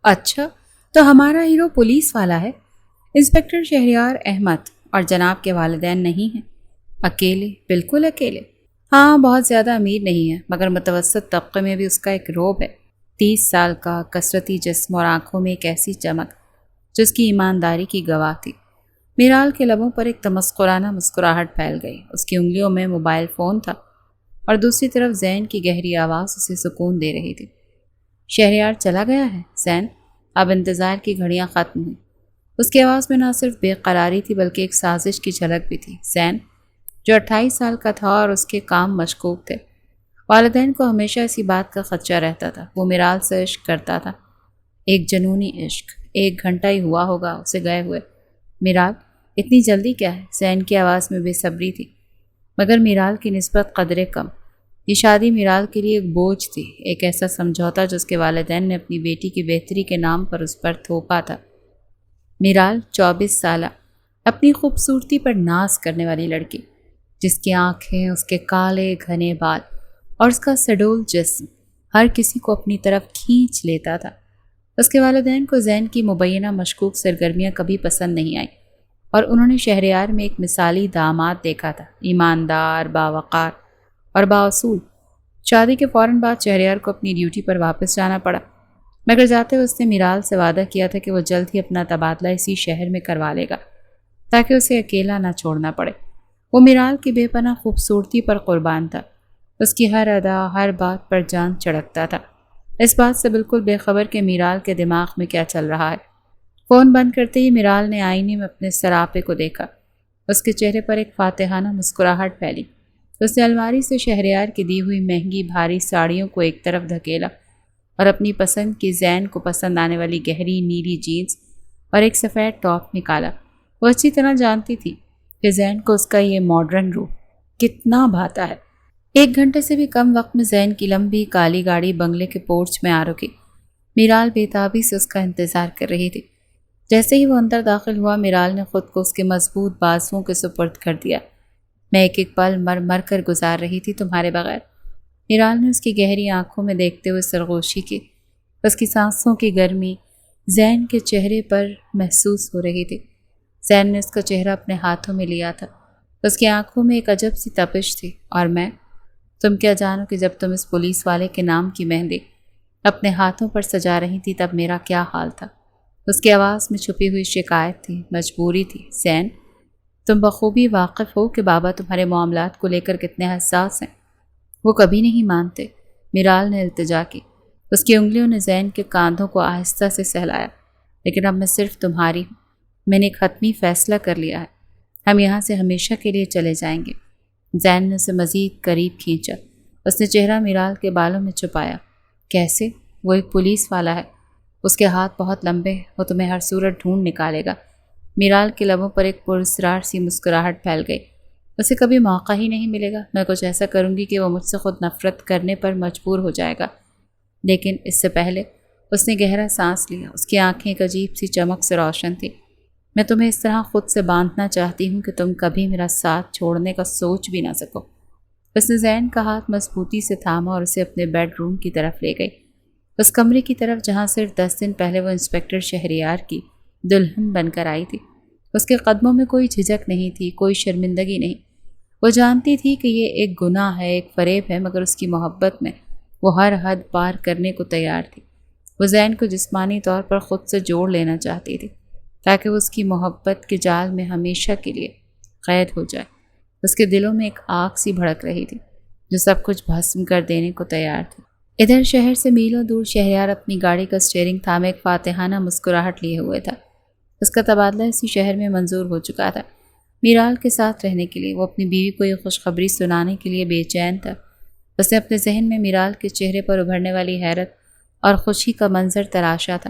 اچھا، تو ہمارا ہیرو پولیس والا ہے؟ انسپکٹر شہریار احمد اور جناب کے والدین نہیں ہیں؟ اکیلے، بالکل اکیلے؟ ہاں، بہت زیادہ امیر نہیں ہے مگر متوسط طبقے میں بھی اس کا ایک روب ہے۔ 30 سال کا، کثرتی جسم اور آنکھوں میں ایک ایسی چمک جس کی ایمانداری کی گواہ تھی۔ میرال کے لبوں پر ایک تمسخرانہ مسکراہٹ پھیل گئی۔ اس کی انگلیوں میں موبائل فون تھا اور دوسری طرف زین کی گہری آواز اسے سکون دے رہی تھی۔ شہریار چلا گیا ہے زین؟ اب انتظار کی گھڑیاں ختم ہوئیں۔ اس کی آواز میں نہ صرف بے قراری تھی بلکہ ایک سازش کی جھلک بھی تھی۔ زین، جو 28 سال کا تھا اور اس کے کام مشکوک تھے، والدین کو ہمیشہ اسی بات کا خدشہ رہتا تھا۔ وہ میرال سے عشق کرتا تھا، ایک جنونی عشق۔ 1 گھنٹہ ہی ہوا ہوگا اسے گئے ہوئے۔ میرال، اتنی جلدی کیا ہے؟ زین کی آواز میں بے صبری تھی، مگر میرال کی نسبت قدرے کم۔ یہ شادی میرال کے لیے ایک بوجھ تھی، ایک ایسا سمجھوتا جس کے والدین نے اپنی بیٹی کی بہتری کے نام پر اس پر تھوپا تھا۔ میرال 24 سالہ، اپنی خوبصورتی پر ناز کرنے والی لڑکی، جس کی آنکھیں، اس کے کالے گھنے بال اور اس کا سڈول جسم ہر کسی کو اپنی طرف کھینچ لیتا تھا۔ اس کے والدین کو زین کی مبینہ مشکوک سرگرمیاں کبھی پسند نہیں آئیں اور انہوں نے شہریار میں ایک مثالی داماد دیکھا تھا، ایماندار، باوقار اور بااصول۔ شادی کے فوراً بعد شہریار کو اپنی ڈیوٹی پر واپس جانا پڑا، مگر جاتے ہوئے اس نے میرال سے وعدہ کیا تھا کہ وہ جلد ہی اپنا تبادلہ اسی شہر میں کروا لے گا تاکہ اسے اکیلا نہ چھوڑنا پڑے۔ وہ میرال کی بے پناہ خوبصورتی پر قربان تھا، اس کی ہر ادا، ہر بات پر جان چڑھکتا تھا، اس بات سے بالکل بے خبر کہ میرال کے دماغ میں کیا چل رہا ہے۔ فون بند کرتے ہی میرال نے آئینے میں اپنے سراپے کو دیکھا۔ اس کے چہرے پر ایک فاتحانہ مسکراہٹ پھیلی۔ اس نے الماری سے شہریار کی دی ہوئی مہنگی بھاری ساڑیوں کو ایک طرف دھکیلا اور اپنی پسند کی، زین کو پسند آنے والی گہری نیلی جینس اور ایک سفید ٹاپ نکالا۔ وہ اچھی طرح جانتی تھی کہ زین کو اس کا یہ ماڈرن روپ کتنا بھاتا ہے۔ 1 گھنٹے سے بھی کم وقت میں زین کی لمبی کالی گاڑی بنگلے کے پورچ میں آ رکی۔ میرال بےتابی سے اس کا انتظار کر رہی تھی۔ جیسے ہی وہ اندر داخل ہوا، میرال نے خود کو اس کے مضبوط بازوؤں کے سپرد کر دیا۔ میں ایک ایک پل مر مر کر گزار رہی تھی تمہارے بغیر۔ میرال نے اس کی گہری آنکھوں میں دیکھتے ہوئے سرگوشی کی۔ اس کی سانسوں کی گرمی زین کے چہرے پر محسوس ہو رہی تھی۔ زین نے اس کا چہرہ اپنے ہاتھوں میں لیا تھا۔ اس کی آنکھوں میں ایک عجب سی تپش تھی۔ اور میں، تم کیا جانو کہ جب تم اس پولیس والے کے نام کی مہندی اپنے ہاتھوں پر سجا رہی تھی تب میرا کیا حال تھا؟ اس کی آواز میں چھپی ہوئی شکایت تھی، مجبوری تھی۔ زین، تم بخوبی واقف ہو کہ بابا تمہارے معاملات کو لے کر کتنے حساس ہیں۔ وہ کبھی نہیں مانتے، میرال نے التجا کی۔ اس کی انگلیوں نے زین کے کاندھوں کو آہستہ سے سہلایا۔ لیکن اب میں صرف تمہاری ہوں۔ میں نے ایک حتمی فیصلہ کر لیا ہے، ہم یہاں سے ہمیشہ کے لیے چلے جائیں گے۔ زین نے اسے مزید قریب کھینچا۔ اس نے چہرہ میرال کے بالوں میں چھپایا۔ کیسے؟ وہ ایک پولیس والا ہے، اس کے ہاتھ بہت لمبے ہیں، وہ تمہیں ہر صورت ڈھونڈ نکالے گا۔ میرال کے لبوں پر ایک پراسرار سی مسکراہٹ پھیل گئی۔ اسے کبھی موقع ہی نہیں ملے گا۔ میں کچھ ایسا کروں گی کہ وہ مجھ سے خود نفرت کرنے پر مجبور ہو جائے گا۔ لیکن اس سے پہلے اس نے گہرا سانس لیا۔ اس کی آنکھیں ایک عجیب سی چمک سے روشن تھیں۔ میں تمہیں اس طرح خود سے باندھنا چاہتی ہوں کہ تم کبھی میرا ساتھ چھوڑنے کا سوچ بھی نہ سکو۔ اس نے زین کا ہاتھ مضبوطی سے تھاما اور اسے اپنے بیڈ روم کی طرف لے گئی، اس کمرے کی طرف جہاں صرف 10 دن پہلے وہ انسپکٹر شہریار کی دلہن بن کر آئی تھی۔ اس کے قدموں میں کوئی جھجک نہیں تھی، کوئی شرمندگی نہیں۔ وہ جانتی تھی کہ یہ ایک گناہ ہے، ایک فریب ہے، مگر اس کی محبت میں وہ ہر حد پار کرنے کو تیار تھی۔ وہ زین کو جسمانی طور پر خود سے جوڑ لینا چاہتی تھی تاکہ وہ اس کی محبت کے جال میں ہمیشہ کے لیے قید ہو جائے۔ اس کے دلوں میں ایک آگ سی بھڑک رہی تھی جو سب کچھ بھسم کر دینے کو تیار تھی۔ ادھر شہر سے میلوں دور شہریار اپنی گاڑی کا اسٹیئرنگ تھامے ایک فاتحانہ مسکراہٹ لیے ہوئے تھا۔ اس کا تبادلہ اسی شہر میں منظور ہو چکا تھا، میرال کے ساتھ رہنے کے لیے۔ وہ اپنی بیوی کو یہ خوشخبری سنانے کے لیے بے چین تھا۔ اس نے اپنے ذہن میں میرال کے چہرے پر ابھرنے والی حیرت اور خوشی کا منظر تراشا تھا۔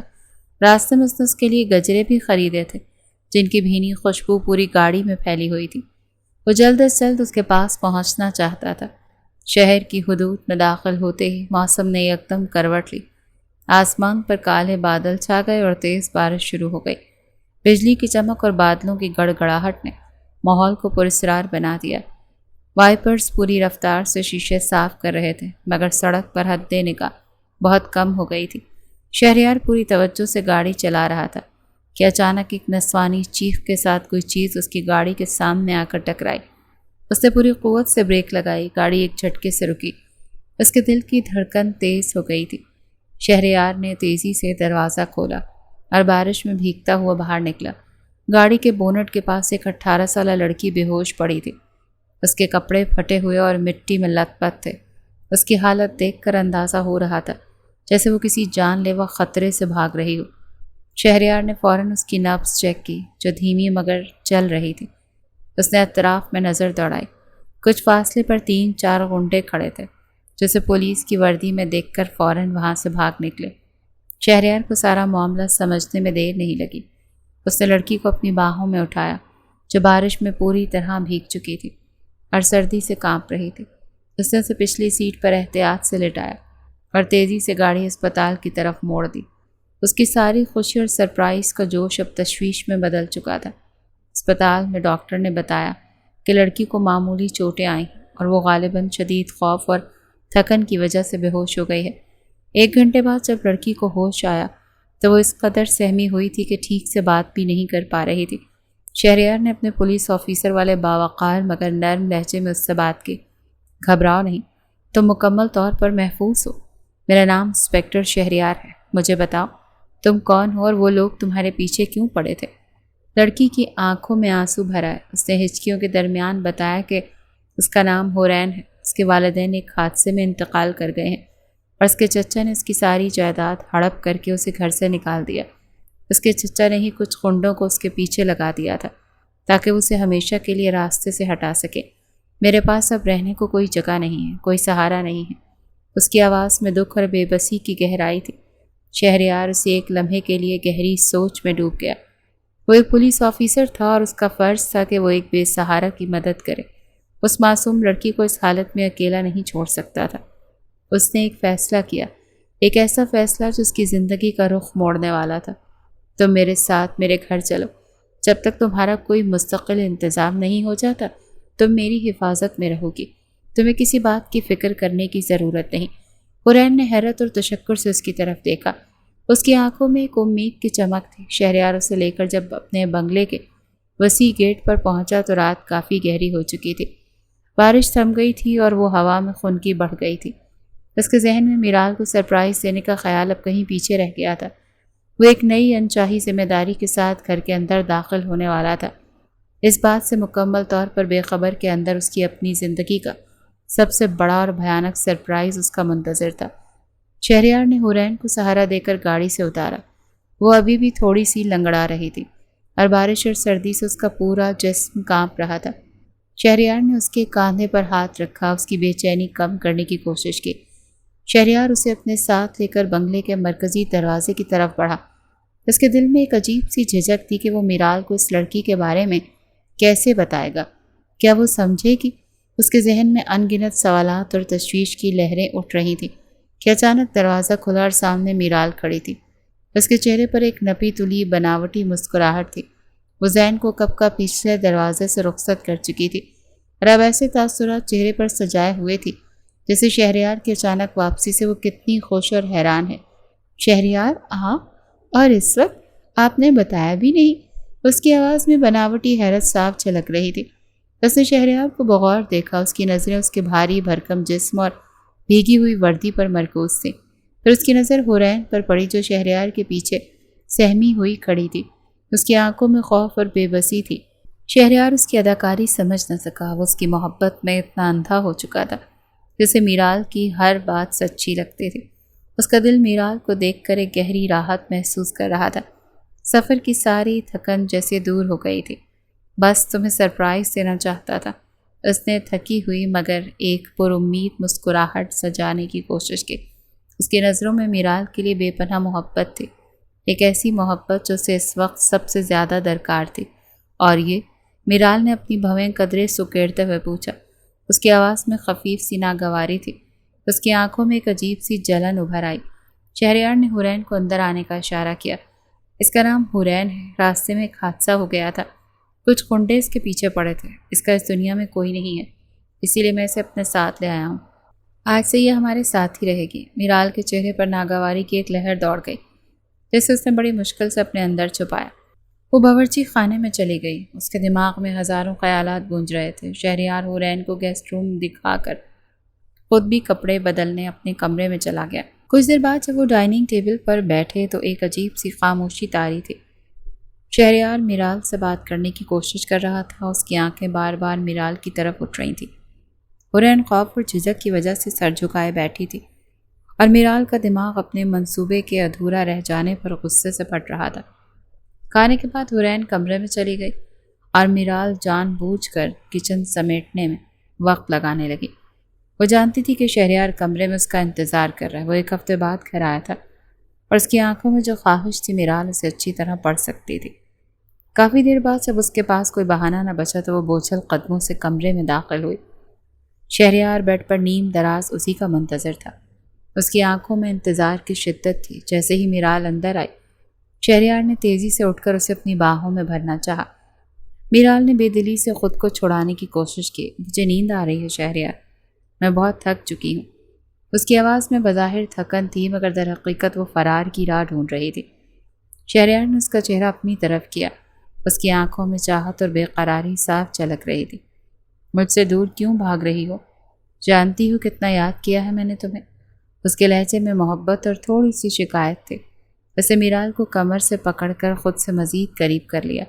راستے میں اس نے اس کے لیے گجرے بھی خریدے تھے جن کی بھینی خوشبو پوری گاڑی میں پھیلی ہوئی تھی۔ وہ جلد از جلد اس کے پاس پہنچنا چاہتا تھا۔ شہر کی حدود میں داخل ہوتے ہی موسم نے یکدم کروٹ لی۔ آسمان پر کالے بادل چھا گئے اور تیز بارش شروع ہو گئی۔ بجلی کی چمک اور بادلوں کی گڑگڑاہٹ نے ماحول کو پراسرار بنا دیا۔ وائپرز پوری رفتار سے شیشے صاف کر رہے تھے، مگر سڑک پر حد نگاہ بہت کم ہو گئی تھی۔ شہریار پوری توجہ سے گاڑی چلا رہا تھا کہ اچانک ایک نسوانی چیخ کے ساتھ کوئی چیز اس کی گاڑی کے سامنے آ کر ٹکرائی۔ اس نے پوری قوت سے بریک لگائی، گاڑی ایک جھٹکے سے رکی۔ اس کے دل کی دھڑکن تیز ہو گئی تھی۔ شہریار نے تیزی سے دروازہ کھولا اور بارش میں بھیگتا ہوا باہر نکلا۔ گاڑی کے بونٹ کے پاس ایک 18 سالہ لڑکی بے ہوش پڑی تھی۔ اس کے کپڑے پھٹے ہوئے اور مٹی میں لت پت تھے۔ اس کی حالت دیکھ کر اندازہ ہو رہا تھا جیسے وہ کسی جان لیوا خطرے سے بھاگ رہی ہو۔ شہریار نے فوراً اس کی نبض چیک کی جو دھیمی مگر چل رہی تھی۔ اس نے اطراف میں نظر دوڑائی۔ کچھ فاصلے پر 3-4 غنڈے کھڑے تھے جسے پولیس کی وردی میں دیکھ کر فوراً وہاں سے بھاگ نکلے۔ شہریار کو سارا معاملہ سمجھنے میں دیر نہیں لگی۔ اس نے لڑکی کو اپنی باہوں میں اٹھایا جو بارش میں پوری طرح بھیگ چکی تھی اور سردی سے کانپ رہی تھی۔ اس نے اسے پچھلی سیٹ پر احتیاط سے لٹایا اور تیزی سے گاڑی اسپتال کی طرف موڑ دی۔ اس کی ساری خوشی اور سرپرائز کا جوش اب تشویش میں بدل چکا تھا۔ اسپتال میں ڈاکٹر نے بتایا کہ لڑکی کو معمولی چوٹیں آئیں اور وہ غالباً شدید خوف اور تھکن کی وجہ سے بے ہوش ہو گئی ہے۔ 1 گھنٹے بعد جب لڑکی کو ہوش آیا تو وہ اس قدر سہمی ہوئی تھی کہ ٹھیک سے بات بھی نہیں کر پا رہی تھی۔ شہریار نے اپنے پولیس آفیسر والے باوقار مگر نرم لہجے میں اس سے بات کی۔ گھبراؤ نہیں، تم مکمل طور پر محفوظ ہو۔ میرا نام انسپکٹر شہریار ہے۔ مجھے بتاؤ تم کون ہو اور وہ لوگ تمہارے پیچھے کیوں پڑے تھے؟ لڑکی کی آنکھوں میں آنسو بھر آئے۔ اس نے ہچکیوں کے درمیان بتایا کہ اس کا نام حورین ہے۔ اس کے والدین ایک حادثے میں انتقال کر گئے ہیں اور اس کے چچا نے اس کی ساری جائیداد ہڑپ کر کے اسے گھر سے نکال دیا۔ اس کے چچا نے ہی کچھ غنڈوں کو اس کے پیچھے لگا دیا تھا تاکہ وہ اسے ہمیشہ کے لیے راستے سے ہٹا سکے۔ میرے پاس اب رہنے کو کوئی جگہ نہیں ہے، کوئی سہارا نہیں ہے۔ اس کی آواز میں دکھ اور بے بسی کی گہرائی تھی۔ شہریار اسے ایک لمحے کے لیے گہری سوچ میں ڈوب گیا۔ وہ ایک پولیس آفیسر تھا اور اس کا فرض تھا کہ وہ ایک بے سہارا کی مدد کرے۔ اس معصوم لڑکی کو اس حالت میں اکیلا نہیں چھوڑ سکتا تھا۔ اس نے ایک فیصلہ کیا، ایک ایسا فیصلہ جو اس کی زندگی کا رخ موڑنے والا تھا۔ تم میرے ساتھ میرے گھر چلو۔ جب تک تمہارا کوئی مستقل انتظام نہیں ہو جاتا تم میری حفاظت میں رہو گی۔ تمہیں کسی بات کی فکر کرنے کی ضرورت نہیں۔ حورین نے حیرت اور تشکر سے اس کی طرف دیکھا۔ اس کی آنکھوں میں ایک امید کی چمک تھی۔ شہریار اسے لے کر جب اپنے بنگلے کے وسیع گیٹ پر پہنچا تو رات کافی گہری ہو چکی تھی۔ بارش تھم گئی تھی اور وہ ہوا میں خنکی بڑھ گئی تھی۔ اس کے ذہن میں میرال کو سرپرائز دینے کا خیال اب کہیں پیچھے رہ گیا تھا۔ وہ ایک نئی انچاہی ذمہ داری کے ساتھ گھر کے اندر داخل ہونے والا تھا۔ اس بات سے مکمل طور پر بے خبر کے اندر اس کی اپنی زندگی کا سب سے بڑا اور بھیانک سرپرائز اس کا منتظر تھا۔ شہریار نے حورین کو سہارا دے کر گاڑی سے اتارا۔ وہ ابھی بھی تھوڑی سی لنگڑا رہی تھی اور بارش اور سردی سے اس کا پورا جسم کانپ رہا تھا۔ شہریار نے اس کے کاندھے پر ہاتھ رکھا، اس کی بے چینی کم کرنے کی کوشش کی۔ شہریار اسے اپنے ساتھ لے کر بنگلے کے مرکزی دروازے کی طرف بڑھا۔ اس کے دل میں ایک عجیب سی جھجک تھی کہ وہ میرال کو اس لڑکی کے بارے میں کیسے بتائے گا؟ کیا وہ سمجھے گی؟ اس کے ذہن میں ان گنت سوالات اور تشویش کی لہریں اٹھ رہی تھیں کہ اچانک دروازہ کھلا اور سامنے میرال کھڑی تھی۔ اس کے چہرے پر ایک نپی تلی بناوٹی مسکراہٹ تھی۔ وہ ذہن کو کب کا پچھلے دروازے سے رخصت کر چکی تھی اور اب ایسے تاثرات چہرے پر سجائے ہوئے تھی جیسے شہریار کی اچانک واپسی سے وہ کتنی خوش اور حیران ہے۔ شہریار آپ؟ اور اس وقت آپ نے بتایا بھی نہیں۔ اس کی آواز میں بناوٹی حیرت صاف جھلک رہی تھی۔ اس نے شہریار کو بغور دیکھا۔ اس کی نظریں اس کے بھاری بھرکم جسم اور بھیگی ہوئی وردی پر مرکوز تھی۔ پھر اس کی نظر حورین پر پڑی جو شہریار کے پیچھے سہمی ہوئی کھڑی تھی۔ اس کی آنکھوں میں خوف اور بے بسی تھی۔ شہریار اس کی اداکاری سمجھ نہ سکا۔ وہ اس کی محبت میں اتنا اندھا ہو چکا تھا جسے میرال کی ہر بات سچی لگتی تھی۔ اس کا دل میرال کو دیکھ کر ایک گہری راحت محسوس کر رہا تھا۔ سفر کی ساری تھکن جیسے دور ہو گئی تھی۔ بس تمہیں سرپرائز دینا چاہتا تھا۔ اس نے تھکی ہوئی مگر ایک پر امید مسکراہٹ سجانے کی کوشش کی۔ اس کی نظروں میں میرال کے لیے بے پناہ محبت تھی، ایک ایسی محبت جو اسے اس وقت سب سے زیادہ درکار تھی۔ اور یہ؟ میرال نے اپنی بھویں قدرے سکیڑتے ہوئے پوچھا۔ اس کی آواز میں خفیف سی ناگواری تھی۔ اس کی آنکھوں میں ایک عجیب سی جلن ابھر آئی۔ شہریار نے حورین کو اندر آنے کا اشارہ کیا۔ اس کا نام حورین ہے۔ راستے میں ایک حادثہ ہو گیا تھا، کچھ کنڈے اس کے پیچھے پڑے تھے۔ اس کا اس دنیا میں کوئی نہیں ہے، اسی لیے میں اسے اپنے ساتھ لے آیا ہوں۔ آج سے یہ ہمارے ساتھ ہی رہے گی۔ میرال کے چہرے پر ناگواری کی ایک لہر دوڑ گئی، جیسے اس نے بڑی مشکل سے اپنے اندر چھپایا۔ وہ باورچی خانے میں چلی گئی۔ اس کے دماغ میں ہزاروں خیالات گونج رہے تھے۔ شہریار حورین کو گیسٹ روم دکھا کر خود بھی کپڑے بدلنے اپنے کمرے میں چلا گیا۔ کچھ دیر بعد جب وہ ڈائننگ ٹیبل پر بیٹھے تو ایک عجیب سی خاموشی طاری تھی۔ شہریار میرال سے بات کرنے کی کوشش کر رہا تھا، اس کی آنکھیں بار بار میرال کی طرف اٹھ رہی تھیں۔ حورین خوف اور جھجک کی وجہ سے سر جھکائے بیٹھی تھی اور میرال کا دماغ اپنے منصوبے کے ادھورا رہ جانے پر غصے سے پھٹ رہا تھا۔ کھانے کے بعد حورین کمرے میں چلی گئی اور میرال جان بوجھ کر کچن سمیٹنے میں وقت لگانے لگی۔ وہ جانتی تھی کہ شہریار کمرے میں اس کا انتظار کر رہا ہے۔ وہ ایک ہفتے بعد گھر آیا تھا اور اس کی آنکھوں میں جو خواہش تھی میرال اسے اچھی طرح پڑھ سکتی تھی۔ کافی دیر بعد جب اس کے پاس کوئی بہانہ نہ بچا تو وہ بوجھل قدموں سے کمرے میں داخل ہوئی۔ شہریار بیڈ پر نیم دراز اسی کا منتظر تھا۔ اس کی آنکھوں میں انتظار کی شدت تھی۔ جیسے ہی میرال اندر آئی، شہریار نے تیزی سے اٹھ کر اسے اپنی باہوں میں بھرنا چاہا۔ میرال نے بے دلی سے خود کو چھڑانے کی کوشش کی۔ مجھے نیند آ رہی ہے شہریار، میں بہت تھک چکی ہوں۔ اس کی آواز میں بظاہر تھکن تھی، مگر در حقیقت وہ فرار کی راہ ڈھونڈ رہی تھی۔ شہریار نے اس کا چہرہ اپنی طرف کیا۔ اس کی آنکھوں میں چاہت اور بے قراری صاف جھلک رہی تھی۔ مجھ سے دور کیوں بھاگ رہی ہو؟ جانتی ہوں کتنا یاد کیا ہے میں نے تمہیں۔ اس کے لہجے میں محبت اور تھوڑی سی شکایت تھی۔ اسے میرال کو کمر سے پکڑ کر خود سے مزید قریب کر لیا۔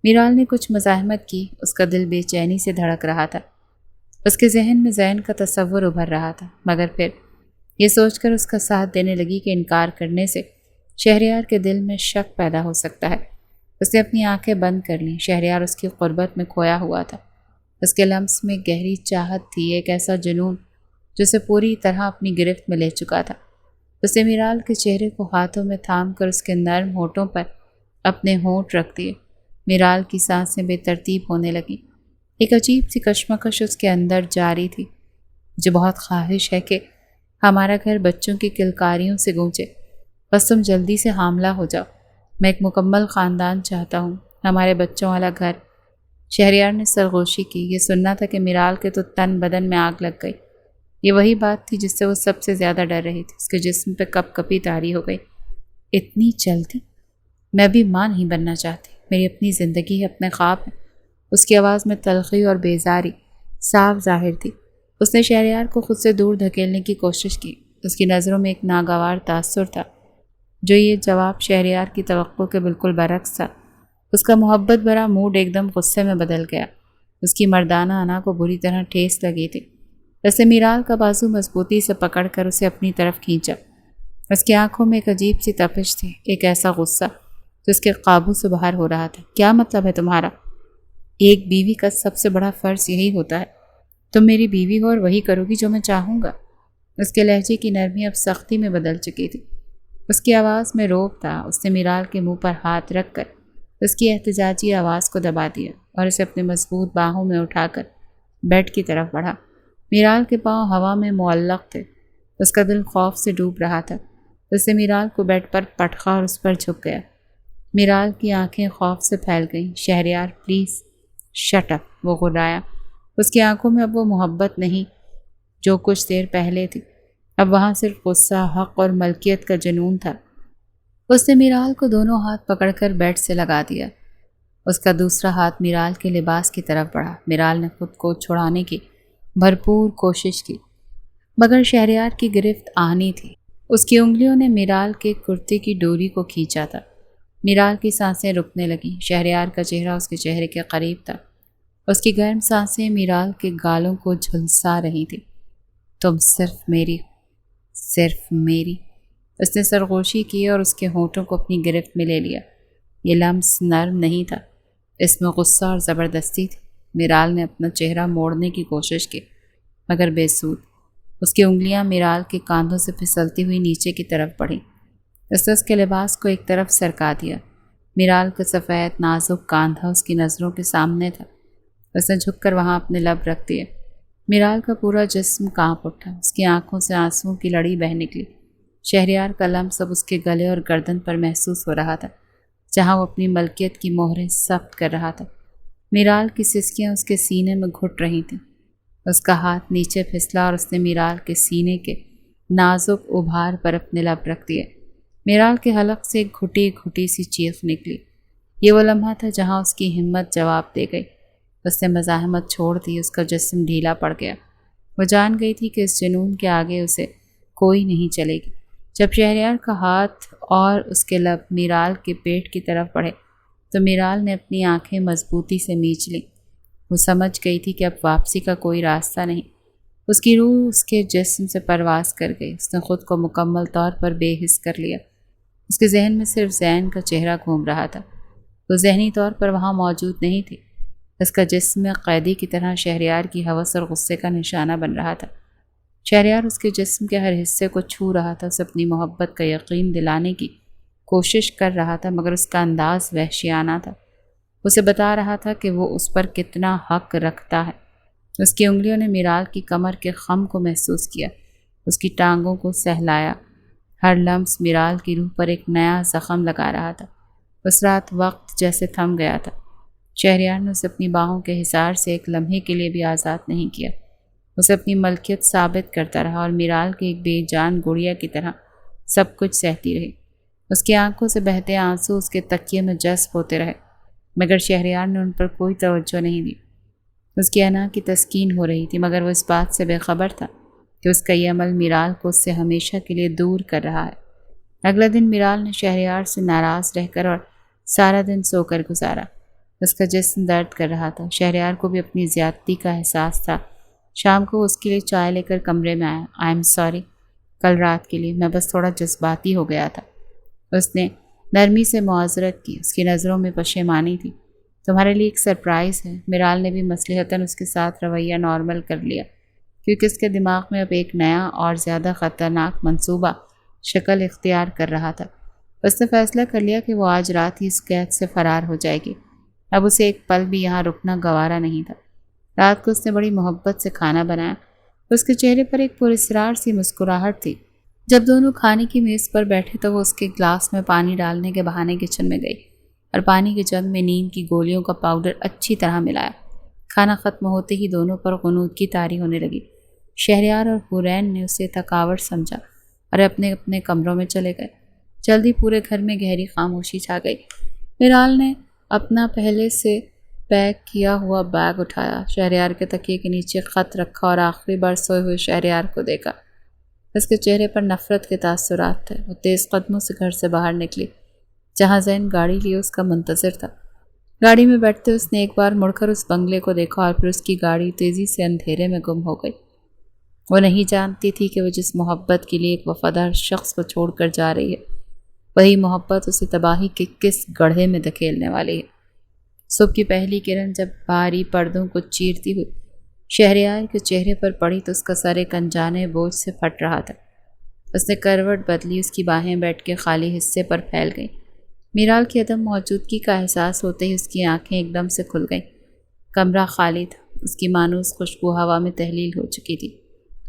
میرال نے کچھ مزاحمت کی۔ اس کا دل بے چینی سے دھڑک رہا تھا۔ اس کے ذہن میں زین کا تصور ابھر رہا تھا، مگر پھر یہ سوچ کر اس کا ساتھ دینے لگی کہ انکار کرنے سے شہریار کے دل میں شک پیدا ہو سکتا ہے۔ اس نے اپنی آنکھیں بند کر لیں۔ شہریار اس کی قربت میں کھویا ہوا تھا۔ اس کے لمس میں گہری چاہت تھی، ایک ایسا جنون جو اسے پوری طرح اپنی گرفت میں لے چکا تھا۔ اس نے میرال کے چہرے کو ہاتھوں میں تھام کر اس کے نرم ہونٹوں پر اپنے ہونٹ رکھ دیے۔ میرال کی سانسیں بے ترتیب ہونے لگیں۔ ایک عجیب سی کشمکش اس کے اندر جاری تھی۔ مجھے بہت خواہش ہے کہ ہمارا گھر بچوں کی کلکاریوں سے گونجے، بس تم جلدی سے حاملہ ہو جاؤ۔ میں ایک مکمل خاندان چاہتا ہوں، ہمارے بچوں والا گھر۔ شہریار نے سرگوشی کی۔ یہ سننا تھا کہ میرال کے تو تن بدن میں آگ لگ گئی۔ یہ وہی بات تھی جس سے وہ سب سے زیادہ ڈر رہی تھی۔ اس کے جسم پہ کپ کپی طاری ہو گئی۔ اتنی جلدی؟ میں بھی ماں نہیں بننا چاہتی۔ میری اپنی زندگی ہے، اپنے خواب ہیں۔ اس کی آواز میں تلخی اور بیزاری صاف ظاہر تھی۔ اس نے شہریار کو خود سے دور دھکیلنے کی کوشش کی۔ اس کی نظروں میں ایک ناگوار تاثر تھا، جو یہ جواب شہریار کی توقع کے بالکل برعکس تھا۔ اس کا محبت بھرا موڈ ایک دم غصے میں بدل گیا۔ اس کی مردانہ انا کو بری طرح ٹھیس لگی تھی۔ اس نے میرال کا بازو مضبوطی سے پکڑ کر اسے اپنی طرف کھینچا۔ اس کی آنکھوں میں ایک عجیب سی تپش تھی، ایک ایسا غصہ جو اس کے قابو سے باہر ہو رہا تھا۔ کیا مطلب ہے تمہارا؟ ایک بیوی کا سب سے بڑا فرض یہی ہوتا ہے، تم میری بیوی ہو اور وہی کرو گی جو میں چاہوں گا۔ اس کے لہجے کی نرمی اب سختی میں بدل چکی تھی۔ اس کی آواز میں روب تھا۔ اس نے میرال کے منہ پر ہاتھ رکھ کر اس کی احتجاجی آواز کو دبا دیا اور اسے اپنے مضبوط باہوں میں اٹھا کر بیڈ کی طرف بڑھا۔ میرال کے پاؤں ہوا میں معلق تھے۔ اس کا دل خوف سے ڈوب رہا تھا۔ اس نے میرال کو بیڈ پر پٹخا اور اس پر جھک گیا۔ میرال کی آنکھیں خوف سے پھیل گئیں۔ شہریار پلیز شٹ اپ، وہ غرایا۔ اس کی آنکھوں میں اب وہ محبت نہیں جو کچھ دیر پہلے تھی۔ اب وہاں صرف غصہ، حق اور ملکیت کا جنون تھا۔ اس نے میرال کو دونوں ہاتھ پکڑ کر بیڈ سے لگا دیا۔ اس کا دوسرا ہاتھ میرال کے لباس کی طرف بڑھا۔ میرال نے خود کو چھڑانے کی بھرپور کوشش کی، مگر شہریار کی گرفت آہنی تھی۔ اس کی انگلیوں نے میرال کے کرتے کی ڈوری کو کھینچا تھا۔ میرال کی سانسیں رکنے لگیں۔ شہریار کا چہرہ اس کے چہرے کے قریب تھا۔ اس کی گرم سانسیں میرال کے گالوں کو جھلسا رہی تھی۔ تم صرف میری، صرف میری۔ اس نے سرگوشی کی اور اس کے ہونٹوں کو اپنی گرفت میں لے لیا۔ یہ لمس نرم نہیں تھا، اس میں غصہ اور زبردستی تھی۔ میرال نے اپنا چہرہ موڑنے کی کوشش کی، مگر بے سود۔ اس کی انگلیاں میرال کے کاندھوں سے پھسلتی ہوئی نیچے کی طرف بڑھیں۔ اس نے اس کے لباس کو ایک طرف سرکا دیا۔ میرال کا سفید نازک کاندھا اس کی نظروں کے سامنے تھا۔ اس نے جھک کر وہاں اپنے لب رکھ دیے۔ میرال کا پورا جسم کانپ اٹھا۔ اس کی آنکھوں سے آنسوؤں کی لڑی بہہ نکلی۔ شہریار کا لمس اب اس کے گلے اور گردن پر محسوس ہو رہا تھا، جہاں وہ اپنی ملکیت کی مہریں ثبت کر رہا تھا۔ میرال کی سسکیاں اس کے سینے میں گھٹ رہی تھیں۔ اس کا ہاتھ نیچے پھسلا اور اس نے میرال کے سینے کے نازک ابھار پر اپنے لب رکھ دیے۔ میرال کے حلق سے ایک گھٹی گھٹی سی چیخ نکلی۔ یہ وہ لمحہ تھا جہاں اس کی ہمت جواب دے گئی۔ اس نے مزاحمت چھوڑ دی، اس کا جسم ڈھیلا پڑ گیا۔ وہ جان گئی تھی کہ اس جنون کے آگے اسے کوئی نہیں چلے گی۔ جب شہریار کا ہاتھ اور اس کے لب میرال کے پیٹ کی طرف بڑھے تو میرال نے اپنی آنکھیں مضبوطی سے میچ لیں۔ وہ سمجھ گئی تھی کہ اب واپسی کا کوئی راستہ نہیں۔ اس کی روح اس کے جسم سے پرواز کر گئی۔ اس نے خود کو مکمل طور پر بے حس کر لیا۔ اس کے ذہن میں صرف زین کا چہرہ گھوم رہا تھا۔ وہ ذہنی طور پر وہاں موجود نہیں تھی۔ اس کا جسم قیدی کی طرح شہریار کی ہوس اور غصے کا نشانہ بن رہا تھا۔ شہریار اس کے جسم کے ہر حصے کو چھو رہا تھا، اسے اپنی محبت کا یقین دلانے کی کوشش کر رہا تھا، مگر اس کا انداز وحشیانہ تھا۔ اسے بتا رہا تھا کہ وہ اس پر کتنا حق رکھتا ہے۔ اس کی انگلیوں نے میرال کی کمر کے خم کو محسوس کیا، اس کی ٹانگوں کو سہلایا۔ ہر لمس میرال کی روح پر ایک نیا زخم لگا رہا تھا۔ اس رات وقت جیسے تھم گیا تھا۔ شہریار نے اسے اپنی باہوں کے حصار سے ایک لمحے کے لیے بھی آزاد نہیں کیا۔ اسے اپنی ملکیت ثابت کرتا رہا اور میرال کے ایک بے جان گڑیا کی طرح سب کچھ سہتی رہی۔ اس کی آنکھوں سے بہتے آنسو اس کے تکیے میں جذب ہوتے رہے، مگر شہریار نے ان پر کوئی توجہ نہیں دی۔ اس کی انا کی تسکین ہو رہی تھی، مگر وہ اس بات سے بے خبر تھا کہ اس کا یہ عمل میرال کو اس سے ہمیشہ کے لیے دور کر رہا ہے۔ اگلا دن میرال نے شہریار سے ناراض رہ کر اور سارا دن سو کر گزارا۔ اس کا جسم درد کر رہا تھا۔ شہریار کو بھی اپنی زیادتی کا احساس تھا۔ شام کو اس کے لیے چائے لے کر کمرے میں آیا۔ آئی ایم سوری کل رات کے لیے، میں بس تھوڑا جذباتی ہو گیا تھا۔ اس نے نرمی سے معذرت کی، اس کی نظروں میں پشیمانی تھی۔ تمہارے لیے ایک سرپرائز ہے۔ میرال نے بھی مصلحتاً اس کے ساتھ رویہ نارمل کر لیا، کیونکہ اس کے دماغ میں اب ایک نیا اور زیادہ خطرناک منصوبہ شکل اختیار کر رہا تھا۔ اس نے فیصلہ کر لیا کہ وہ آج رات ہی اس قید سے فرار ہو جائے گی۔ اب اسے ایک پل بھی یہاں رکنا گوارا نہیں تھا۔ رات کو اس نے بڑی محبت سے کھانا بنایا۔ اس کے چہرے پر ایک پراسرار سی مسکراہٹ تھی۔ جب دونوں کھانے کی میز پر بیٹھے تو وہ اس کے گلاس میں پانی ڈالنے کے بہانے کچن میں گئی اور پانی کے جگ میں نیند کی گولیوں کا پاؤڈر اچھی طرح ملایا۔ کھانا ختم ہوتے ہی دونوں پر غنودگی طاری ہونے لگی۔ شہریار اور حورین نے اسے تھکاوٹ سمجھا اور اپنے اپنے کمروں میں چلے گئے۔ جلدی پورے گھر میں گہری خاموشی چھا گئی۔ میرال نے اپنا پہلے سے پیک کیا ہوا بیگ اٹھایا، شہریار کے تکیے کے نیچے خط رکھا اور آخری بار سوئے ہوئے شہریار کو دیکھا۔ اس کے چہرے پر نفرت کے تاثرات تھے۔ وہ تیز قدموں سے گھر سے باہر نکلی، جہاں زین گاڑی لیے اس کا منتظر تھا۔ گاڑی میں بیٹھتے اس نے ایک بار مڑ کر اس بنگلے کو دیکھا اور پھر اس کی گاڑی تیزی سے اندھیرے میں گم ہو گئی۔ وہ نہیں جانتی تھی کہ وہ جس محبت کے لیے ایک وفادار شخص کو چھوڑ کر جا رہی ہے، وہی محبت اسے تباہی کے کس گڑھے میں دھکیلنے والی ہے۔ صبح کی پہلی کرن جب بھاری پردوں کو چیرتی ہوئی شہریار کے چہرے پر پڑی تو اس کا سر ایک انجانے بوجھ سے پھٹ رہا تھا۔ اس نے کروٹ بدلی، اس کی باہیں بیٹھ کے خالی حصے پر پھیل گئیں۔ میرال کی عدم موجودگی کا احساس ہوتے ہی اس کی آنکھیں ایک دم سے کھل گئیں۔ کمرہ خالی تھا، اس کی مانوس خوشبو ہوا میں تحلیل ہو چکی تھی۔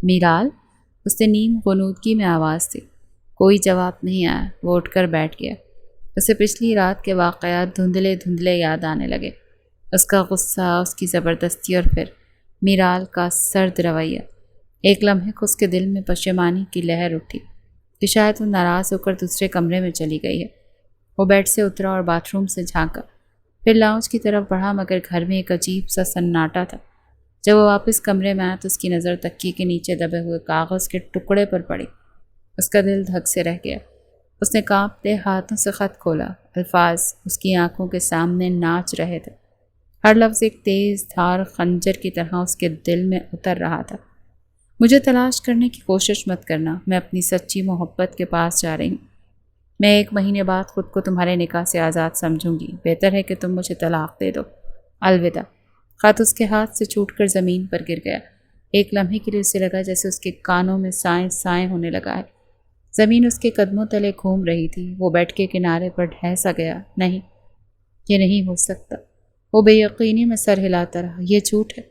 میرال، اس نے نیم غنودگی میں آواز دی۔ کوئی جواب نہیں آیا۔ وہ اٹھ کر بیٹھ گیا۔ اسے پچھلی رات کے واقعات دھندلے دھندلے یاد آنے لگے، اس کا غصہ، اس کی زبردستی اور پھر میرال کا سرد رویہ۔ ایک لمحے کو اس کے دل میں پشیمانی کی لہر اٹھی کہ شاید وہ ناراض ہو کر دوسرے کمرے میں چلی گئی ہے۔ وہ بیڈ سے اترا اور باتھ روم سے جھانکا، پھر لاؤنج کی طرف بڑھا، مگر گھر میں ایک عجیب سا سناٹا تھا۔ جب وہ واپس کمرے میں آیا تو اس کی نظر تکیے کے نیچے دبے ہوئے کاغذ کے ٹکڑے پر پڑی۔ اس کا دل دھک سے رہ گیا۔ اس نے کانپتے ہاتھوں سے خط کھولا۔ الفاظ اس کی آنکھوں کے سامنے ناچ رہے تھے۔ ہر لفظ ایک تیز دھار خنجر کی طرح اس کے دل میں اتر رہا تھا۔ مجھے تلاش کرنے کی کوشش مت کرنا، میں اپنی سچی محبت کے پاس جا رہی ہوں۔ میں 1 مہینے بعد خود کو تمہارے نکاح سے آزاد سمجھوں گی، بہتر ہے کہ تم مجھے طلاق دے دو۔ الوداع۔ خط اس کے ہاتھ سے چھوٹ کر زمین پر گر گیا۔ ایک لمحے کے لیے اسے لگا جیسے اس کے کانوں میں سائیں سائیں ہونے لگا ہے۔ زمین اس کے قدموں تلے گھوم رہی تھی۔ وہ بیڈ کے کنارے پر ڈھہ گیا۔ نہیں، یہ نہیں ہو سکتا۔ وہ بے یقینی میں سر ہلاتا رہا۔ یہ جھوٹ ہے۔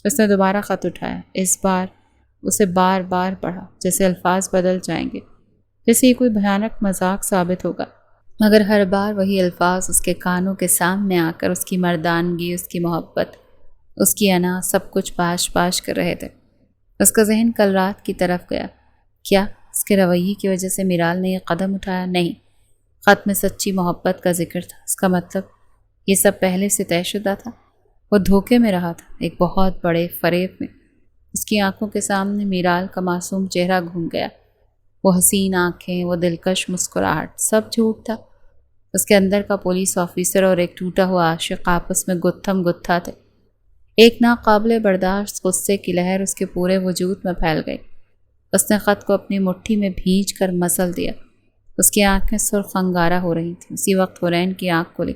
اس نے دوبارہ خط اٹھایا، اس بار اسے بار بار پڑھا، جیسے الفاظ بدل جائیں گے، جیسے یہ کوئی بھیانک مذاق ثابت ہوگا، مگر ہر بار وہی الفاظ اس کے کانوں کے سامنے آ کر اس کی مردانگی، اس کی محبت اس کی انا سب کچھ پاش پاش کر رہے تھے۔ اس کا ذہن کل رات کی طرف گیا۔ کیا اس کے رویے کی وجہ سے میرال نے یہ قدم اٹھایا؟ نہیں، خط میں سچی محبت کا ذکر تھا۔ اس کا مطلب یہ سب پہلے سے طے شدہ تھا۔ وہ دھوکے میں رہا تھا، ایک بہت بڑے فریب میں۔ اس کی آنکھوں کے سامنے میرال کا معصوم چہرہ گھوم گیا۔ وہ حسین آنکھیں، وہ دلکش مسکراہٹ، سب جھوٹ تھا۔ اس کے اندر کا پولیس آفیسر اور ایک ٹوٹا ہوا عاشق آپس میں گتھم گتھا تھے۔ ایک ناقابل برداشت غصے کی لہر اس کے پورے وجود میں پھیل گئی۔ اس نے خط کو اپنی مٹھی میں بھینچ کر مسل دیا۔ اس کی آنکھیں سرخ انگارہ ہو رہی تھیں۔ اسی وقت حرین کی آنکھ کھلی۔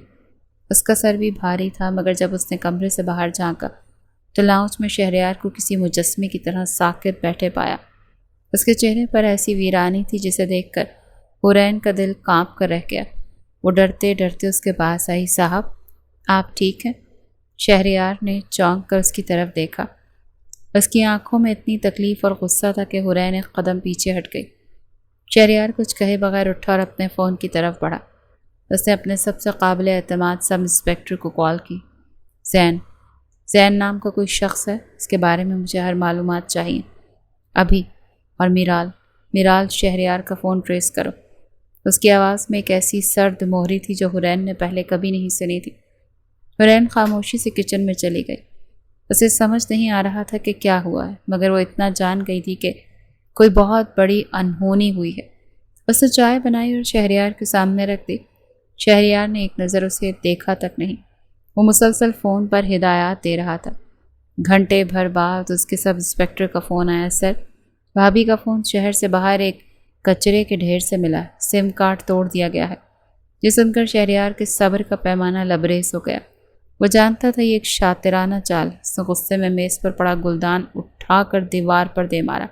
اس کا سر بھی بھاری تھا، مگر جب اس نے کمرے سے باہر جھانکا تو لاؤنج میں شہریار کو کسی مجسمے کی طرح ساکت بیٹھے پایا۔ اس کے چہرے پر ایسی ویرانی تھی جسے دیکھ کر حرین کا دل کانپ کر رہ گیا۔ وہ ڈرتے ڈرتے اس کے پاس آئی۔ صاحب، آپ ٹھیک ہیں؟ شہریار نے چونک کر اس کی طرف دیکھا۔ اس کی آنکھوں میں اتنی تکلیف اور غصہ تھا کہ حرین ایک قدم پیچھے ہٹ گئی۔ شہریار کچھ کہے بغیر اٹھا اور اپنے فون کی طرف بڑھا۔ اس نے اپنے سب سے قابل اعتماد سب انسپیکٹر کو کال کی۔ زین نام کا کوئی شخص ہے؟ اس کے بارے میں مجھے ہر معلومات چاہیے ابھی۔ اور میرال شہریار کا فون ٹریس کرو۔ اس کی آواز میں ایک ایسی سرد مہری تھی جو حرین نے پہلے کبھی نہیں سنی تھی۔ حرین خاموشی سے کچن میں چلی گئی۔ اسے سمجھ نہیں آ رہا تھا کہ کیا ہوا ہے، مگر وہ اتنا جان گئی تھی کہ کوئی بہت بڑی انہونی ہوئی ہے۔ اس نے چائے بنائی اور شہریار کے سامنے رکھ دی۔ شہریار نے ایک نظر اسے دیکھا تک نہیں۔ وہ مسلسل فون پر ہدایات دے رہا تھا۔ گھنٹے بھر بعد اس کے سب انسپیکٹر کا فون آیا۔ سر، بھابھی کا فون شہر سے باہر ایک کچرے کے ڈھیر سے ملا ہے۔ سم کارڈ توڑ دیا گیا ہے۔ یہ سن کر شہریار کے صبر کا پیمانہ لبریز ہو گیا۔ وہ جانتا تھا یہ ایک شاطرانہ چال ہے۔ اس نے غصے میں میز پر پڑا گلدان اٹھا کر دیوار پر دے مارا۔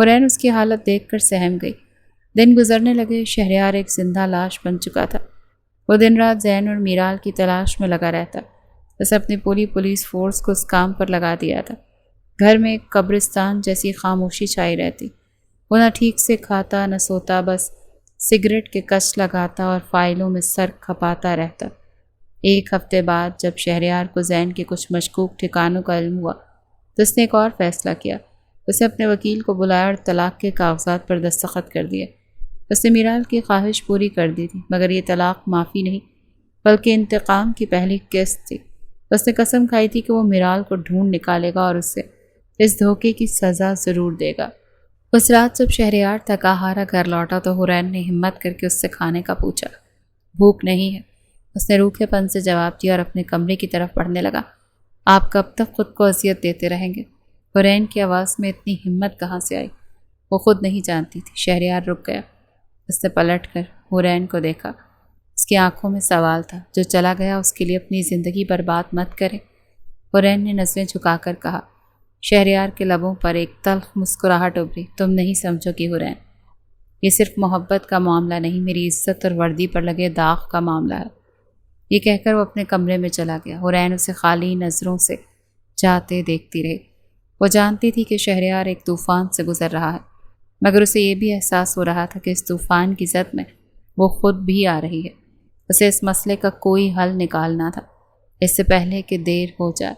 حرین اس کی حالت دیکھ کر سہم گئی۔ دن گزرنے لگے۔ شہریار ایک زندہ لاش بن چکا تھا۔ وہ دن رات زین اور میرال کی تلاش میں لگا رہتا۔ اسے اپنی پوری پولیس فورس کو اس کام پر لگا دیا تھا۔ گھر میں ایک قبرستان جیسی خاموشی چھائی رہتی۔ وہ نہ ٹھیک سے کھاتا نہ سوتا، بس سگریٹ کے کش لگاتا اور فائلوں میں سر کھپاتا رہتا۔ ایک ہفتے بعد جب شہریار کو زین کے کچھ مشکوک ٹھکانوں کا علم ہوا تو اس نے ایک اور فیصلہ کیا۔ اسے اپنے وکیل کو بلایا اور طلاق کے کاغذات پر دستخط کر دیے۔ اس نے میرال کی خواہش پوری کر دی تھی، مگر یہ طلاق معافی نہیں بلکہ انتقام کی پہلی قسط تھی۔ اس نے قسم کھائی تھی کہ وہ میرال کو ڈھونڈ نکالے گا اور اسے اس دھوکے کی سزا ضرور دے گا۔ اس رات جب شہریار تھکا ہارا گھر لوٹا تو حرین نے ہمت کر کے اس سے کھانے کا پوچھا۔ بھوک نہیں ہے، اس نے روکھے پن سے جواب دیا اور اپنے کمرے کی طرف بڑھنے لگا۔ آپ کب تک خود کو اذیت دیتے رہیں گے؟ حرین کی آواز میں اتنی ہمت کہاں سے آئی؟ وہ خود نہیں جانتی تھی۔ شہریار رک گیا۔ اس نے پلٹ کر حرین کو دیکھا۔ اس کی آنکھوں میں سوال تھا۔ جو چلا گیا اس کے لیے اپنی زندگی برباد مت کرے۔ حرین نے نظریں جھکا کر کہا۔ شہریار کے لبوں پر ایک تلخ مسکراہٹ ابھری۔ تم نہیں سمجھو گی حرین، یہ صرف محبت کا معاملہ نہیں، میری عزت اور وردی پر لگے داغ کا معاملہ ہے۔ یہ کہہ کر وہ اپنے کمرے میں چلا گیا۔ حرین اسے خالی نظروں سے جاتے دیکھتی رہی۔ وہ جانتی تھی کہ شہریار ایک طوفان سے گزر رہا ہے، مگر اسے یہ بھی احساس ہو رہا تھا کہ اس طوفان کی زد میں وہ خود بھی آ رہی ہے۔ اسے اس مسئلے کا کوئی حل نکالنا تھا اس سے پہلے کہ دیر ہو جائے۔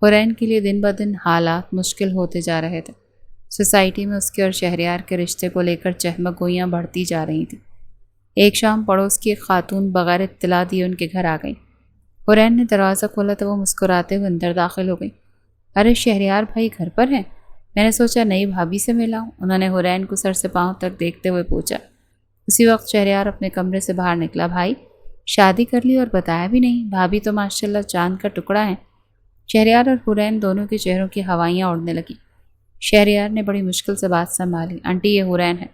حرین کے لیے دن بدن حالات مشکل ہوتے جا رہے تھے۔ سوسائٹی میں اس کے اور شہریار کے رشتے کو لے کر چہمک گوئیاں بڑھتی جا رہی تھیں۔ ایک شام پڑوس کی ایک خاتون بغیر اطلاع دیے ان کے گھر آ گئی۔ حرین نے دروازہ کھولا تو وہ مسکراتے ہوئے اندر داخل ہو گئی۔ ارے شہریار بھائی گھر پر ہیں؟ میں نے سوچا نئی بھابھی سے ملا ہوں۔ انہوں نے حرین کو سر سے پاؤں تک دیکھتے ہوئے پوچھا۔ اسی وقت شہریار اپنے کمرے سے باہر نکلا۔ بھائی شادی کر لی اور بتایا بھی نہیں؟ بھابھی تو ماشاءاللہ چاند کا ٹکڑا ہے۔ شہریار اور حرین دونوں کے چہروں کی ہوائیاں اڑنے لگیں۔ شہریار نے بڑی مشکل سے بات سنبھالی۔ آنٹی یہ حرین ہے،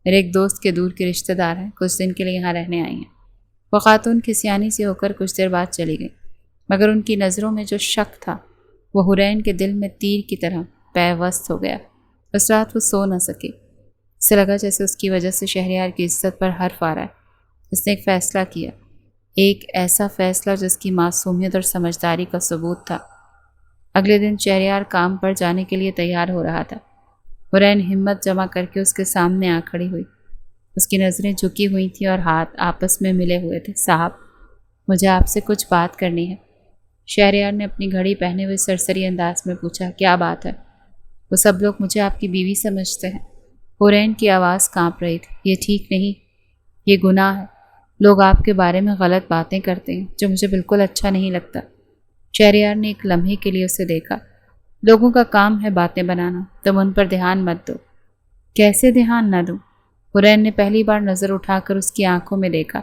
میرے ایک دوست کے دور کے رشتہ دار ہیں، کچھ دن کے لیے یہاں رہنے آئی ہیں۔ وہ خاتون کھسیانی سی ہو کر کچھ دیر بعد چلی گئی، مگر ان کی نظروں میں جو شک تھا وہ حرین کے دل میں تیر کی طرح پیوست ہو گیا۔ اس رات وہ سو نہ سکی۔ اسے لگا جیسے اس کی وجہ سے شہریار کی عزت پر حرف آ رہا ہے۔ اس نے ایک فیصلہ کیا، ایک ایسا فیصلہ جس کی معصومیت اور سمجھداری کا ثبوت تھا۔ اگلے دن شہریار کام پر جانے کے لیے تیار ہو رہا تھا۔ حرین ہمت جمع کر کے اس کے سامنے آ کھڑی ہوئی۔ اس کی نظریں جھکی ہوئی تھیں اور ہاتھ آپس میں ملے ہوئے تھے۔ صاحب، مجھے آپ سے کچھ بات کرنی ہے۔ شہریار نے اپنی گھڑی پہنے ہوئے سرسری انداز میں پوچھا، کیا بات ہے؟ وہ سب لوگ مجھے آپ کی بیوی سمجھتے ہیں۔ حورین کی آواز کانپ رہی تھی۔ یہ ٹھیک نہیں، یہ گناہ ہے۔ لوگ آپ کے بارے میں غلط باتیں کرتے ہیں جو مجھے بالکل اچھا نہیں لگتا۔ شہریار نے ایک لمحے کے لیے اسے دیکھا۔ لوگوں کا کام ہے باتیں بنانا، تم ان پر دھیان مت دو۔ کیسے دھیان نہ دوں؟ حورین نے پہلی بار نظر اٹھا کر اس کی آنکھوں میں دیکھا۔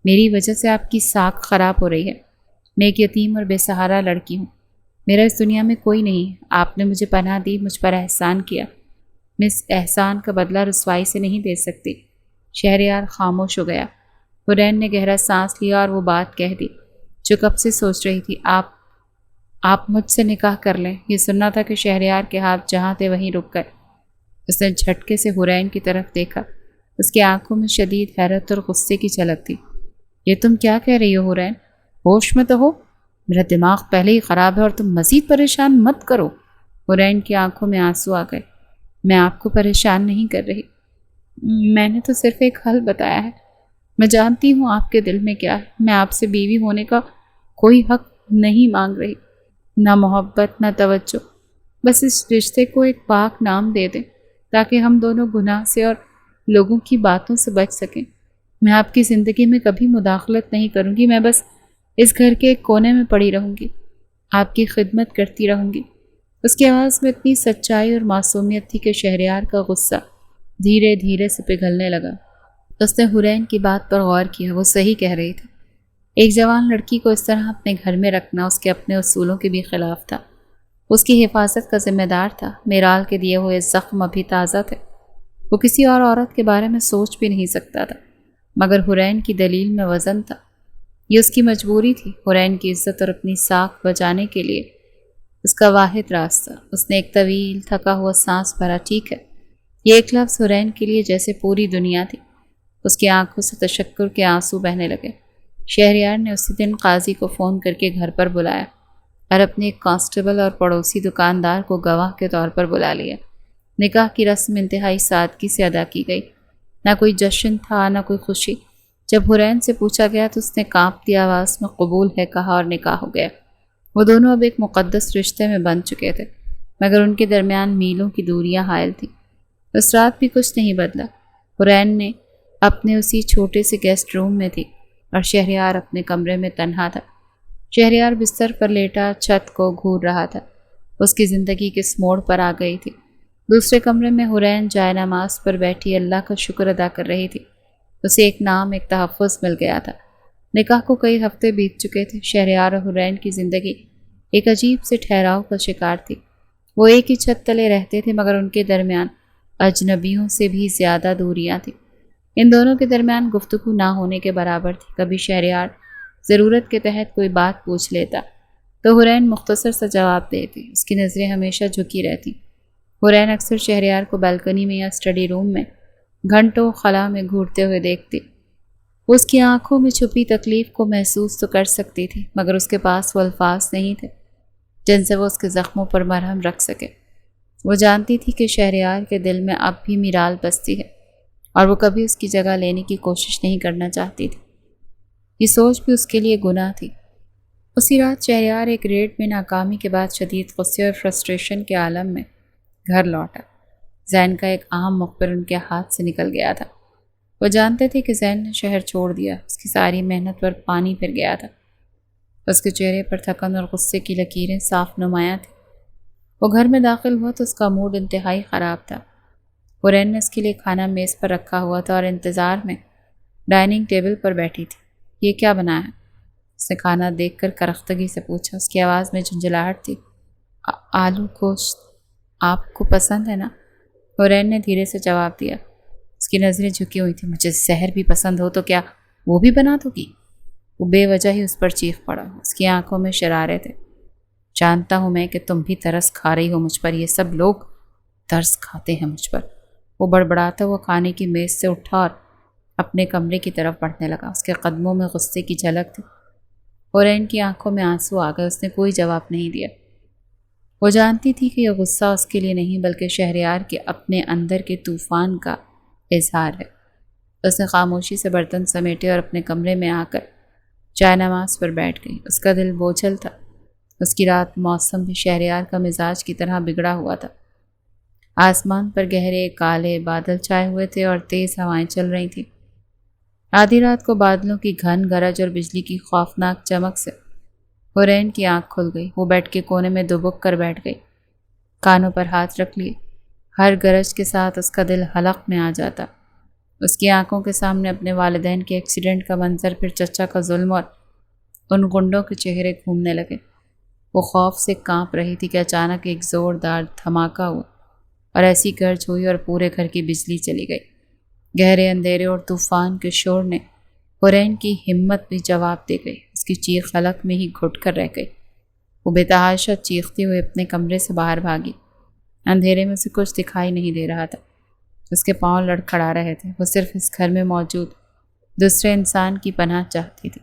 میری وجہ سے آپ کی ساکھ خراب ہو رہی ہے۔ میں ایک یتیم اور بے سہارا لڑکی ہوں۔ میرا اس دنیا میں کوئی نہیں۔ آپ نے مجھے پناہ دی، مجھ پر احسان کیا۔ میں اس احسان کا بدلہ رسوائی سے نہیں دے سکتی۔ شہریار خاموش ہو گیا۔ حورین نے گہرا سانس لیا اور وہ بات کہہ دی جو کب سے سوچ رہی تھی، آپ مجھ سے نکاح کر لیں۔ یہ سننا تھا کہ شہریار کے ہاتھ جہاں تھے وہیں رک گئے۔ اس نے جھٹکے سے حورین کی طرف دیکھا۔ اس کی آنکھوں میں شدید حیرت اور غصے کی جھلک تھی۔ یہ تم کیا کہہ رہی ہو حورین؟ ہوش میں تو ہو؟ میرا دماغ پہلے ہی خراب ہے اور تم مزید پریشان مت کرو۔ حورین کی آنکھوں میں آنسو آ گئے۔ میں آپ کو پریشان نہیں کر رہی، میں نے تو صرف ایک حل بتایا ہے۔ میں جانتی ہوں آپ کے دل میں کیا ہے۔ میں آپ سے بیوی ہونے کا کوئی حق نہیں مانگ رہی، نہ محبت نہ توجہ۔ بس اس رشتے کو ایک پاک نام دے دیں تاکہ ہم دونوں گناہ سے اور لوگوں کی باتوں سے بچ سکیں۔ میں آپ کی زندگی میں کبھی مداخلت نہیں کروں گی۔ میں بس اس گھر کے ایک کونے میں پڑی رہوں گی، آپ کی خدمت کرتی رہوں گی۔ اس کی آواز میں اتنی سچائی اور معصومیت تھی کہ شہریار کا غصہ دھیرے دھیرے سے پگھلنے لگا۔ اس نے حورین کی بات پر غور کیا۔ وہ صحیح کہہ رہی تھی۔ ایک جوان لڑکی کو اس طرح اپنے گھر میں رکھنا اس کے اپنے اصولوں کے بھی خلاف تھا۔ اس کی حفاظت کا ذمہ دار تھا۔ میرال کے دیے ہوئے زخم ابھی تازہ تھے۔ وہ کسی اور عورت کے بارے میں سوچ بھی نہیں سکتا تھا، مگر حورین کی دلیل میں وزن تھا۔ یہ اس کی مجبوری تھی، حورین کی عزت اور اپنی ساکھ بچانے کے لیے اس کا واحد راستہ۔ اس نے ایک طویل تھکا ہوا سانس بھرا۔ ٹھیک ہے، یہ ایک لفظ حورین کے لیے جیسے پوری دنیا تھی۔ اس کی آنکھوں سے تشکر کے آنسو بہنے لگے۔ شہریار نے اسی دن قاضی کو فون کر کے گھر پر بلایا اور اپنے ایک کانسٹیبل اور پڑوسی دکاندار کو گواہ کے طور پر بلا لیا۔ نکاح کی رسم انتہائی سادگی سے ادا کی گئی۔ نہ کوئی جشن تھا نہ کوئی خوشی۔ جب حورین سے پوچھا گیا تو اس نے کانپتی آواز میں قبول ہے کہا اور نکاح ہو گیا۔ وہ دونوں اب ایک مقدس رشتے میں بن چکے تھے، مگر ان کے درمیان میلوں کی دوریاں حائل تھیں۔ اس رات بھی کچھ نہیں بدلا۔ حورین نے اپنے اسی چھوٹے سے گیسٹ روم میں تھی اور شہریار اپنے کمرے میں تنہا تھا۔ شہریار بستر پر لیٹا چھت کو گھور رہا تھا۔ اس کی زندگی کس موڑ پر آ گئی تھی۔ دوسرے کمرے میں حورین جائے نماز پر بیٹھی اللہ کا شکر ادا کر رہی تھی۔ اسے ایک نام، ایک تحفظ مل گیا تھا۔ نکاح کو کئی ہفتے بیت چکے تھے۔ شہریار اور حورین کی زندگی ایک عجیب سے ٹھہراؤ کا شکار تھی۔ وہ ایک ہی چھت تلے رہتے تھے مگر ان کے درمیان اجنبیوں سے بھی زیادہ دوریاں تھیں۔ ان دونوں کے درمیان گفتگو نہ ہونے کے برابر تھی۔ کبھی شہریار ضرورت کے تحت کوئی بات پوچھ لیتا تو حورین مختصر سا جواب دیتی۔ اس کی نظریں ہمیشہ جھکی رہتی۔ حورین اکثر شہریار کو بالکنی میں یا اسٹڈی روم میں گھنٹوں خلا میں گھورتے ہوئے دیکھتی۔ اس کی آنکھوں میں چھپی تکلیف کو محسوس تو کر سکتی تھی، مگر اس کے پاس وہ الفاظ نہیں تھے جن سے وہ اس کے زخموں پر مرہم رکھ سکے۔ وہ جانتی تھی کہ شہریار کے دل میں اب بھی میرال بستی ہے اور وہ کبھی اس کی جگہ لینے کی کوشش نہیں کرنا چاہتی تھی۔ یہ سوچ بھی اس کے لیے گناہ تھی۔ اسی رات شہریار ایک ریڈ میں ناکامی کے بعد شدید غصے اور فرسٹریشن کے عالم میں گھر لوٹا۔ زین کا ایک اہم مخبر ان کے ہاتھ سے نکل گیا تھا۔ وہ جانتے تھے کہ زین نے شہر چھوڑ دیا۔ اس کی ساری محنت پر پانی پھر گیا تھا۔ اس کے چہرے پر تھکن اور غصے کی لکیریں صاف نمایاں تھیں۔ وہ گھر میں داخل ہوا تو اس کا موڈ انتہائی خراب تھا۔ حورین نے اس کے لیے کھانا میز پر رکھا ہوا تھا اور انتظار میں ڈائننگ ٹیبل پر بیٹھی تھی۔ یہ کیا بنا ہے؟ اس نے کھانا دیکھ کر کرختگی سے پوچھا۔ اس کی آواز میں جھنجھلاہٹ تھی۔ آلو گوشت آپ کو پسند ہے نا؟ حورین نے دھیرے سے جواب دیا۔ اس کی نظریں جھکی ہوئی تھیں۔ مجھے زہر بھی پسند ہو تو کیا وہ بھی بنا دو گی؟ وہ بے وجہ ہی اس پر چیخ پڑا۔ اس کی آنکھوں میں شرارے تھے۔ جانتا ہوں میں کہ تم بھی ترس کھا رہی ہو مجھ پر، یہ سب لوگ ترس کھاتے ہیں مجھ پر۔ وہ بڑبڑاتا ہوا کھانے کی میز سے اٹھا اور اپنے کمرے کی طرف بڑھنے لگا۔ اس کے قدموں میں غصے کی جھلک تھی۔ حورین کی آنکھوں میں آنسو آ گئے۔ اس نے کوئی جواب نہیں دیا۔ وہ جانتی تھی کہ یہ غصہ اس کے لیے نہیں بلکہ شہریار کے اپنے اندر کے طوفان کا اظہار ہے۔ اس نے خاموشی سے برتن سمیٹے اور اپنے کمرے میں آ کر جائے نماز پر بیٹھ گئی۔ اس کا دل بوجھل تھا۔ اس کی رات موسم بھی شہریار کا مزاج کی طرح بگڑا ہوا تھا۔ آسمان پر گہرے کالے بادل چھائے ہوئے تھے اور تیز ہوائیں چل رہی تھیں۔ آدھی رات کو بادلوں کی گھن گرج اور بجلی کی خوفناک چمک سے حرین کی آنکھ کھل گئی۔ وہ بیڈ کے کونے میں دبک کر بیٹھ گئی، کانوں پر ہاتھ رکھ لیے۔ ہر گرج کے ساتھ اس کا دل حلق میں آ جاتا۔ اس کی آنکھوں کے سامنے اپنے والدین کے ایکسیڈنٹ کا منظر، پھر چچا کا ظلم اور ان گنڈوں کے چہرے گھومنے لگے۔ وہ خوف سے کانپ رہی تھی کہ اچانک ایک زوردار دھماکہ ہوا اور ایسی گرج ہوئی اور پورے گھر کی بجلی چلی گئی۔ گہرے اندھیرے اور طوفان کے شور نے حرین کی ہمت بھی جواب دے گئی۔ اس کی چیخ حلق میں ہی گھٹ کر رہ گئی۔ وہ بے تحاشا چیختے ہوئے اپنے کمرے سے باہر بھاگی۔ اندھیرے میں سے کچھ دکھائی نہیں دے رہا تھا۔ اس کے پاؤں لڑکھڑا رہے تھے۔ وہ صرف اس گھر میں موجود دوسرے انسان کی پناہ چاہتی تھی۔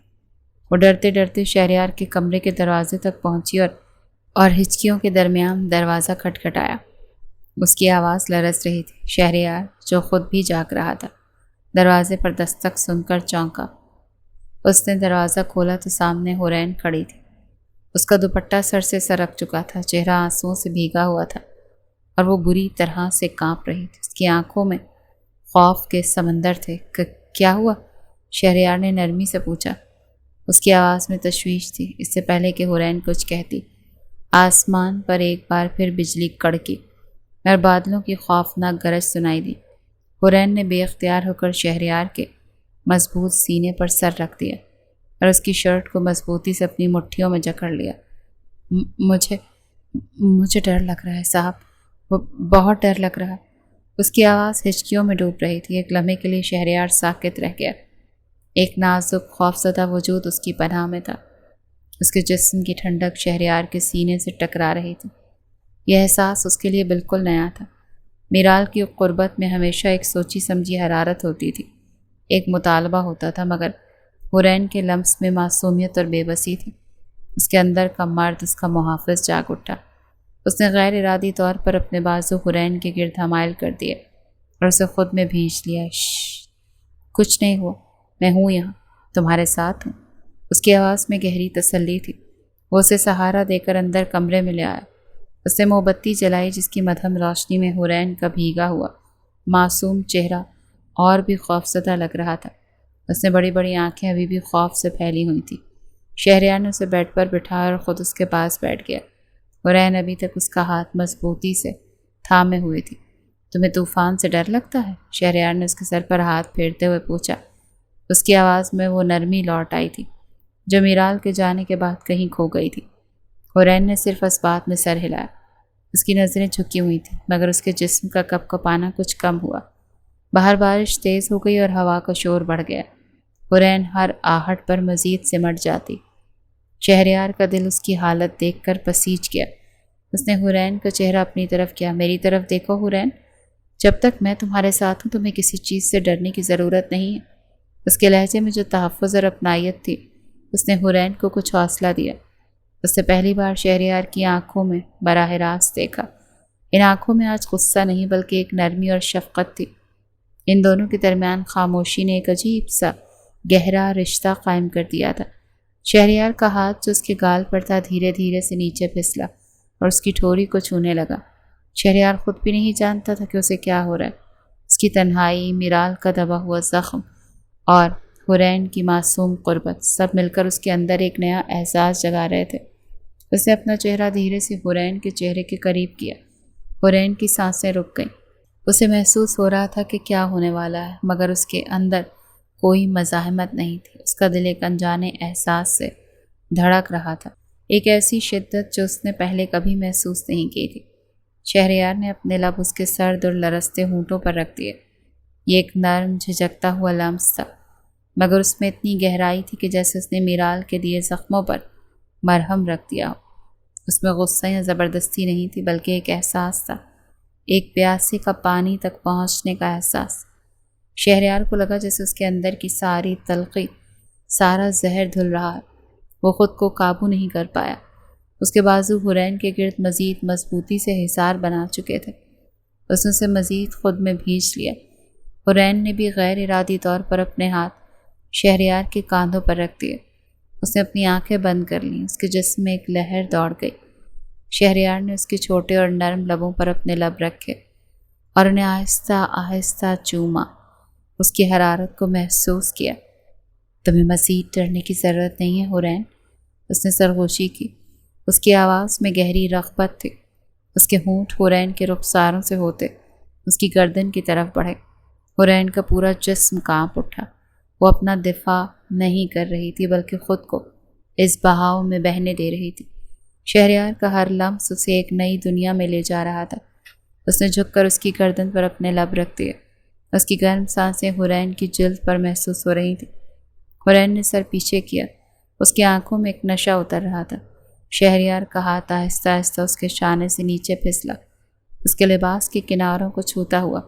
وہ ڈرتے ڈرتے شہریار کے کمرے کے دروازے تک پہنچی اور ہچکیوں کے درمیان دروازہ کھٹکھٹایا۔ اس کی آواز لرز رہی تھی۔ شہریار، جو خود بھی جاگ رہا تھا، دروازے پر دستک سن کر چونکا۔ اس نے دروازہ کھولا تو سامنے حرین کھڑی تھی۔ اس کا دوپٹہ سر سے سرک چکا تھا، چہرہ آنسوؤں سے بھیگا ہوا تھا اور وہ بری طرح سے کانپ رہی تھی۔ اس کی آنکھوں میں خوف کے سمندر تھے۔ کیا ہوا؟ شہریار نے نرمی سے پوچھا۔ اس کی آواز میں تشویش تھی۔ اس سے پہلے کہ حرین کچھ کہتی، آسمان پر ایک بار پھر بجلی کڑکی اور بادلوں کی خوفناک گرج سنائی دی۔ حرین نے بے اختیار ہو کر شہریار کے مضبوط سینے پر سر رکھ دیا اور اس کی شرٹ کو مضبوطی سے اپنی مٹھیوں میں جکڑ لیا۔ مجھے ڈر لگ رہا ہے صاحب، بہت ڈر لگ رہا۔ اس کی آواز ہچکیوں میں ڈوب رہی تھی۔ ایک لمحے کے لیے شہریار ساکت رہ گیا۔ ایک نازک خوفزدہ وجود اس کی پناہ میں تھا۔ اس کے جسم کی ٹھنڈک شہریار کے سینے سے ٹکرا رہی تھی۔ یہ احساس اس کے لیے بالکل نیا تھا۔ میرال کی قربت میں ہمیشہ ایک سوچی سمجھی حرارت ہوتی تھی، ایک مطالبہ ہوتا تھا، مگر حرین کے لمس میں معصومیت اور بے بسی تھی۔ اس کے اندر کا مرد، اس کا محافظ جاگ اٹھا۔ اس نے غیر ارادی طور پر اپنے بازو حرین کے گرد حمائل کر دیے اور اسے خود میں بھینچ لیا۔ کچھ نہیں ہوا، میں ہوں یہاں، تمہارے ساتھ ہوں۔ اس کی آواز میں گہری تسلی تھی۔ وہ اسے سہارا دے کر اندر کمرے میں لے آیا۔ اس نے موم بتی جلائی جس کی مدھم روشنی میں حرین کا بھیگا ہوا معصوم چہرہ اور بھی خوفزدہ لگ رہا تھا۔ اس نے بڑی بڑی آنکھیں ابھی بھی خوف سے پھیلی ہوئی تھیں۔ شہریار نے اسے بیڈ پر بٹھایا اور خود اس کے پاس بیٹھ گیا۔ حرین ابھی تک اس کا ہاتھ مضبوطی سے تھامے ہوئے تھی۔ تمہیں طوفان سے ڈر لگتا ہے؟ شہریار نے اس کے سر پر ہاتھ پھیرتے ہوئے پوچھا۔ اس کی آواز میں وہ نرمی لوٹ آئی تھی جو میرال کے جانے کے بعد کہیں کھو گئی تھی۔ حرین نے صرف اس بات میں سر ہلایا۔ اس کی نظریں جھکی ہوئی تھیں، مگر اس کے جسم کا کپکپانا کچھ کم ہوا۔ باہر بارش تیز ہو گئی اور ہوا کا شور بڑھ گیا۔ حرین ہر آہٹ پر مزید سمٹ جاتی۔ شہریار کا دل اس کی حالت دیکھ کر پسیج گیا۔ اس نے حرین کا چہرہ اپنی طرف کیا۔ میری طرف دیکھو حرین، جب تک میں تمہارے ساتھ ہوں تمہیں کسی چیز سے ڈرنے کی ضرورت نہیں ہے۔ اس کے لہجے میں جو تحفظ اور اپنائیت تھی، اس نے حرین کو کچھ حوصلہ دیا۔ اس نے پہلی بار شہریار کی آنکھوں میں براہ راست دیکھا۔ ان آنکھوں میں آج غصہ نہیں بلکہ ایک نرمی اور شفقت تھی۔ ان دونوں کے درمیان خاموشی نے ایک عجیب سا گہرا رشتہ قائم کر دیا تھا۔ شہریار کا ہاتھ جو اس کے گال پر تھا دھیرے دھیرے سے نیچے پھسلا اور اس کی ٹھوری کو چھونے لگا۔ شہریار خود بھی نہیں جانتا تھا کہ اسے کیا ہو رہا ہے۔ اس کی تنہائی، میرال کا دبا ہوا زخم اور حرین کی معصوم قربت، سب مل کر اس کے اندر ایک نیا احساس جگا رہے تھے۔ اس نے اپنا چہرہ دھیرے سے حرین کے چہرے کے قریب کیا۔ حرین کی سانسیں رک گئیں۔ اسے محسوس ہو رہا تھا کہ کیا ہونے والا ہے، مگر اس کے اندر کوئی مزاحمت نہیں تھی۔ اس کا دل ایک انجانے احساس سے دھڑک رہا تھا، ایک ایسی شدت جو اس نے پہلے کبھی محسوس نہیں کی تھی۔ شہریار نے اپنے لب اس کے سرد اور لرزتے ہونٹوں پر رکھ دیے۔ یہ ایک نرم جھجکتا ہوا لمس تھا، مگر اس میں اتنی گہرائی تھی کہ جیسے اس نے میرال کے دیے زخموں پر مرہم رکھ دیا ہو۔ اس میں غصہ یا زبردستی نہیں تھی بلکہ ایک احساس تھا، ایک پیاسی کا پانی تک پہنچنے کا احساس۔ شہریار کو لگا جیسے اس کے اندر کی ساری تلخی، سارا زہر دھل رہا ہے۔ وہ خود کو قابو نہیں کر پایا۔ اس کے بازو حرین کے گرد مزید مضبوطی سے حصار بنا چکے تھے۔ اس نے اسے مزید خود میں بھینچ لیا۔ حرین نے بھی غیر ارادی طور پر اپنے ہاتھ شہریار کے کاندھوں پر رکھ دیے۔ اس نے اپنی آنکھیں بند کر لیں۔ اس کے جسم میں ایک لہر دوڑ گئی۔ شہریار نے اس کے چھوٹے اور نرم لبوں پر اپنے لب رکھے اور انہیں آہستہ آہستہ چوما۔ اس کی حرارت کو محسوس کیا۔ تمہیں مزید ڈرنے کی ضرورت نہیں ہے حورین، اس نے سرگوشی کی۔ اس کی آواز میں گہری رغبت تھی۔ اس کے ہونٹ حورین کے رخساروں سے ہوتے اس کی گردن کی طرف بڑھے۔ حورین کا پورا جسم کانپ اٹھا۔ وہ اپنا دفاع نہیں کر رہی تھی بلکہ خود کو اس بہاؤ میں بہنے دے رہی تھی۔ شہریار کا ہر لمس اسے ایک نئی دنیا میں لے جا رہا تھا۔ اس نے جھک کر اس کی گردن پر اپنے لب رکھ دیے۔ اس کی گرم سانسیں حورین کی جلد پر محسوس ہو رہی تھیں۔ حورین نے سر پیچھے کیا۔ اس کی آنکھوں میں ایک نشہ اتر رہا تھا۔ شہریار کا ہاتھ آہستہ آہستہ اس کے شانے سے نیچے پھسلا، اس کے لباس کے کناروں کو چھوتا ہوا۔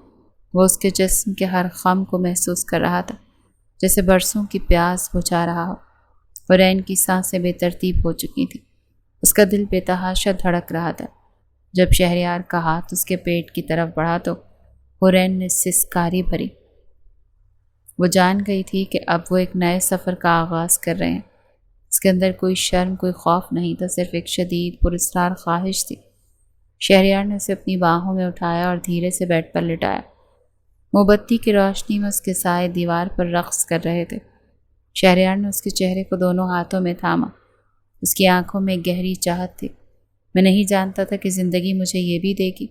وہ اس کے جسم کے ہر خم کو محسوس کر رہا تھا، جیسے برسوں کی پیاس بجھا رہا ہو۔ حورین کی سانسیں بے ترتیب ہو چکی تھیں۔ اس کا دل بے تحاشا دھڑک رہا تھا۔ جب شہریار کا ہاتھ اس کے پیٹ کی طرف بڑھا تو حورین نے سسکاری بھری۔ وہ جان گئی تھی کہ اب وہ ایک نئے سفر کا آغاز کر رہے ہیں۔ اس کے اندر کوئی شرم، کوئی خوف نہیں تھا، صرف ایک شدید پراسرار خواہش تھی۔ شہریار نے اسے اپنی باہوں میں اٹھایا اور دھیرے سے بیڈ پر لٹایا۔ موم بتی کی روشنی میں اس کے سائے دیوار پر رقص کر رہے تھے۔ شہریار نے اس کے چہرے کو دونوں ہاتھوں میں تھاما۔ اس کی آنکھوں میں گہری چاہت تھی۔ میں نہیں جانتا تھا کہ زندگی مجھے یہ بھی دے گی۔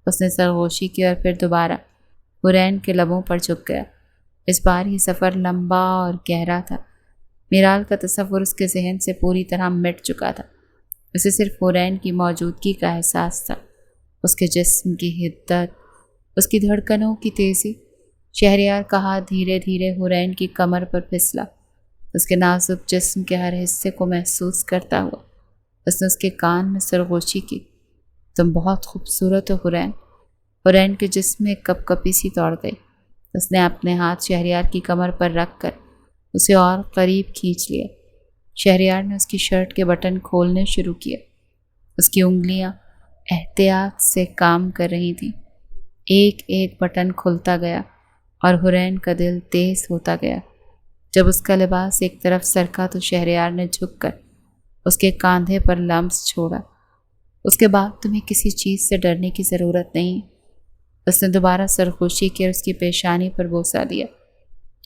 اس نے سرگوشی کی اور پھر دوبارہ حورین کے لبوں پر جھک گیا۔ اس بار یہ سفر لمبا اور گہرا تھا۔ میرال کا تصور اس کے ذہن سے پوری طرح مٹ چکا تھا۔ اسے صرف حورین کی موجودگی کا احساس تھا، اس کے جسم کی حدت، اس کی دھڑکنوں کی تیزی۔ شہریار کا ہاتھ دھیرے دھیرے حورین کی کمر پر پھسلا، اس کے نازک جسم کے ہر حصے کو محسوس کرتا ہوا۔ اس نے اس کے کان میں سرگوشی کی۔ تم بہت خوبصورت ہو حورین۔ حورین کے جسم میں ایک کپ کپی سی دوڑ گئی۔ اس نے اپنے ہاتھ شہریار کی کمر پر رکھ کر اسے اور قریب کھینچ لیا۔ شہریار نے اس کی شرٹ کے بٹن کھولنے شروع کیے۔ اس کی انگلیاں احتیاط سے کام کر رہی تھیں۔ ایک ایک بٹن کھلتا گیا اور حورین کا دل تیز ہوتا گیا۔ جب اس کا لباس ایک طرف سرکا تو شہریار نے جھک کر اس کے کاندھے پر لمس چھوڑا۔ اس کے بعد تمہیں کسی چیز سے ڈرنے کی ضرورت نہیں۔ اس نے دوبارہ سرخوشی کی اور اس کی پیشانی پر بوسہ دیا۔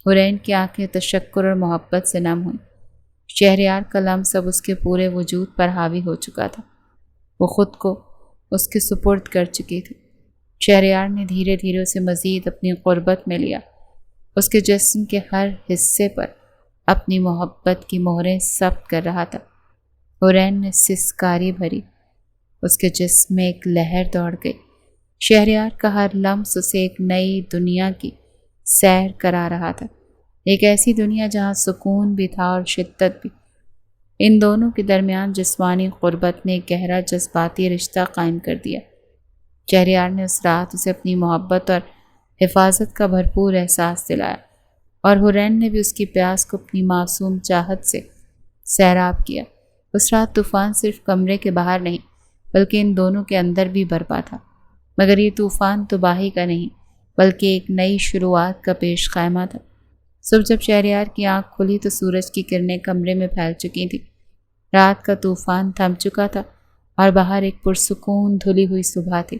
حورین کی آنکھیں تشکر اور محبت سے نم ہوئیں۔ شہریار کا لمس اب اس کے پورے وجود پر حاوی ہو چکا تھا۔ وہ خود کو اس کے سپرد کر چکی تھی۔ شہریار نے دھیرے دھیرے اسے مزید اپنی قربت میں لیا، اس کے جسم کے ہر حصے پر اپنی محبت کی مہریں ثبت کر رہا تھا۔ حورین نے سسکاری بھری۔ اس کے جسم میں ایک لہر دوڑ گئی۔ شہریار کا ہر لمس اسے ایک نئی دنیا کی سیر کرا رہا تھا، ایک ایسی دنیا جہاں سکون بھی تھا اور شدت بھی۔ ان دونوں کے درمیان جسمانی قربت نے ایک گہرا جذباتی رشتہ قائم کر دیا۔ شہریار نے اس رات اسے اپنی محبت اور حفاظت کا بھرپور احساس دلایا، اور حورین نے بھی اس کی پیاس کو اپنی معصوم چاہت سے سیراب کیا۔ اس رات طوفان صرف کمرے کے باہر نہیں بلکہ ان دونوں کے اندر بھی برپا تھا، مگر یہ طوفان تباہی کا نہیں بلکہ ایک نئی شروعات کا پیش خیمہ تھا۔ صبح جب شہریار کی آنکھ کھلی تو سورج کی کرنیں کمرے میں پھیل چکی تھیں۔ رات کا طوفان تھم چکا تھا اور باہر ایک پرسکون دھلی ہوئی صبح تھی۔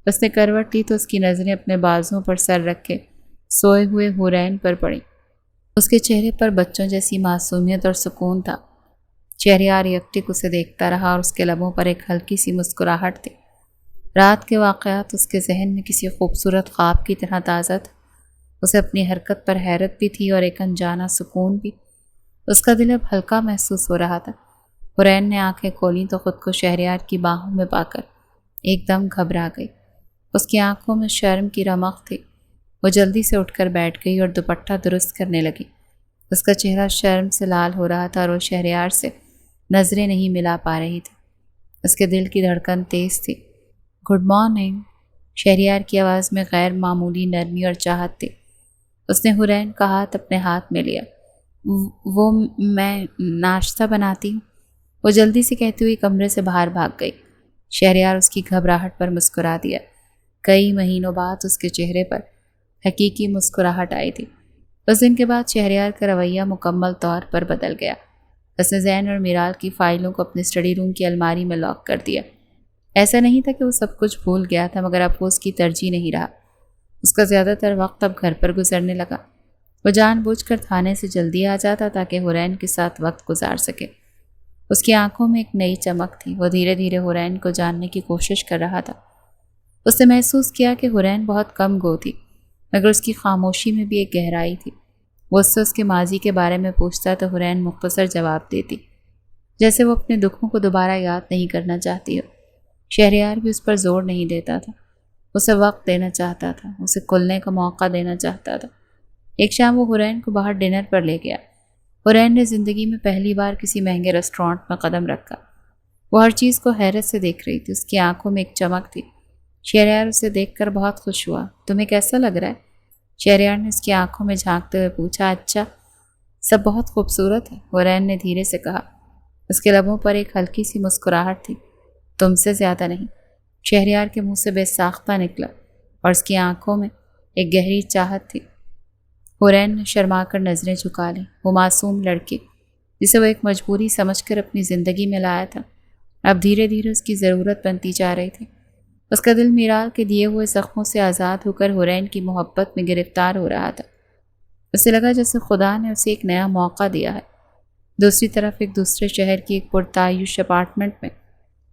اس نے کروٹ لی تو اس کی نظریں اپنے بازوؤں پر سر رکھے سوئے ہوئے حورین پر پڑیں۔ اس کے چہرے پر بچوں جیسی معصومیت اور سکون تھا۔ شہریار یکٹک اسے دیکھتا رہا اور اس کے لبوں پر ایک ہلکی سی مسکراہٹ تھی۔ رات کے واقعات اس کے ذہن میں کسی خوبصورت خواب کی طرح تازہ تھا۔ اسے اپنی حرکت پر حیرت بھی تھی اور ایک انجانا سکون بھی۔ اس کا دل اب ہلکا محسوس ہو رہا تھا۔ حورین نے آنکھیں کھولیں تو خود کو شہریار کی باہوں میں پا کر ایک دم گھبرا گئی۔ اس کی آنکھوں میں شرم کی رمق تھی۔ وہ جلدی سے اٹھ کر بیٹھ گئی اور دوپٹہ درست کرنے لگی۔ اس کا چہرہ شرم سے لال ہو رہا تھا اور وہ شہریار سے نظریں نہیں ملا پا رہی تھی۔ اس کے دل کی دھڑکن تیز تھی۔ گڈ مارننگ، شہریار کی آواز میں غیر معمولی نرمی اور چاہت تھی۔ اس نے حورین کا ہاتھ اپنے ہاتھ میں لیا۔ وہ میں ناشتہ بناتی ہوں، وہ جلدی سے کہتی ہوئی کمرے سے باہر بھاگ گئی۔ شہریار اس کی گھبراہٹ پر مسکرا دیا۔ کئی مہینوں بعد اس کے چہرے پر حقیقی مسکراہٹ آئی تھی۔ اس دن کے بعد شہریار کا رویہ مکمل طور پر بدل گیا۔ اس نے زین اور میرال کی فائلوں کو اپنے اسٹڈی روم کی الماری میں لاک کر دیا۔ ایسا نہیں تھا کہ وہ سب کچھ بھول گیا تھا، مگر اب وہ اس کی ترجیح نہیں رہا۔ اس کا زیادہ تر وقت اب گھر پر گزرنے لگا۔ وہ جان بوجھ کر تھانے سے جلدی آ جاتا تاکہ حورین کے ساتھ وقت گزار سکے۔ اس کی آنکھوں میں ایک نئی چمک تھی۔ وہ دھیرے دھیرے حورین کو جاننے کی کوشش کر رہا تھا۔ اس نے محسوس کیا کہ حورین بہت کم گو تھی، مگر اس کی خاموشی میں بھی ایک گہرائی تھی۔ وہ اس سے اس کے ماضی کے بارے میں پوچھتا تو حورین مختصر جواب دیتی، جیسے وہ اپنے دکھوں کو دوبارہ یاد نہیں کرنا چاہتی ہو۔ شہریار بھی اس پر زور نہیں دیتا تھا۔ اسے وقت دینا چاہتا تھا، اسے کھلنے کا موقع دینا چاہتا تھا۔ ایک شام وہ حورین کو باہر ڈنر پر لے گیا۔ حورین نے زندگی میں پہلی بار کسی مہنگے ریسٹورانٹ میں قدم رکھا۔ وہ ہر چیز کو حیرت سے دیکھ رہی تھی۔ اس کی آنکھوں میں ایک چمک تھی۔ شہریار اسے دیکھ کر بہت خوش ہوا۔ تمہیں کیسا لگ رہا ہے؟ شہریار نے اس کی آنکھوں میں جھانکتے ہوئے پوچھا۔ اچھا، سب بہت خوبصورت ہے، حورین نے دھیرے سے کہا۔ اس کے لبوں پر ایک ہلکی سی مسکراہٹ تھی۔ تم سے زیادہ نہیں، شہریار کے منہ سے بے ساختہ نکلا، اور اس کی آنکھوں میں ایک گہری چاہت تھی۔ حورین نے شرما کر نظریں جھکا لیں۔ وہ معصوم لڑکی جسے وہ ایک مجبوری سمجھ کر اپنی زندگی میں لایا تھا، اب دھیرے دھیرے اس کی ضرورت بنتی جا رہی تھی۔ اس کا دل میرال کے دیے ہوئے زخموں سے آزاد ہو کر حورین کی محبت میں گرفتار ہو رہا تھا۔ اسے لگا جیسے خدا نے اسے ایک نیا موقع دیا ہے۔ دوسری طرف ایک دوسرے شہر کی ایک پرتعیش اپارٹمنٹ میں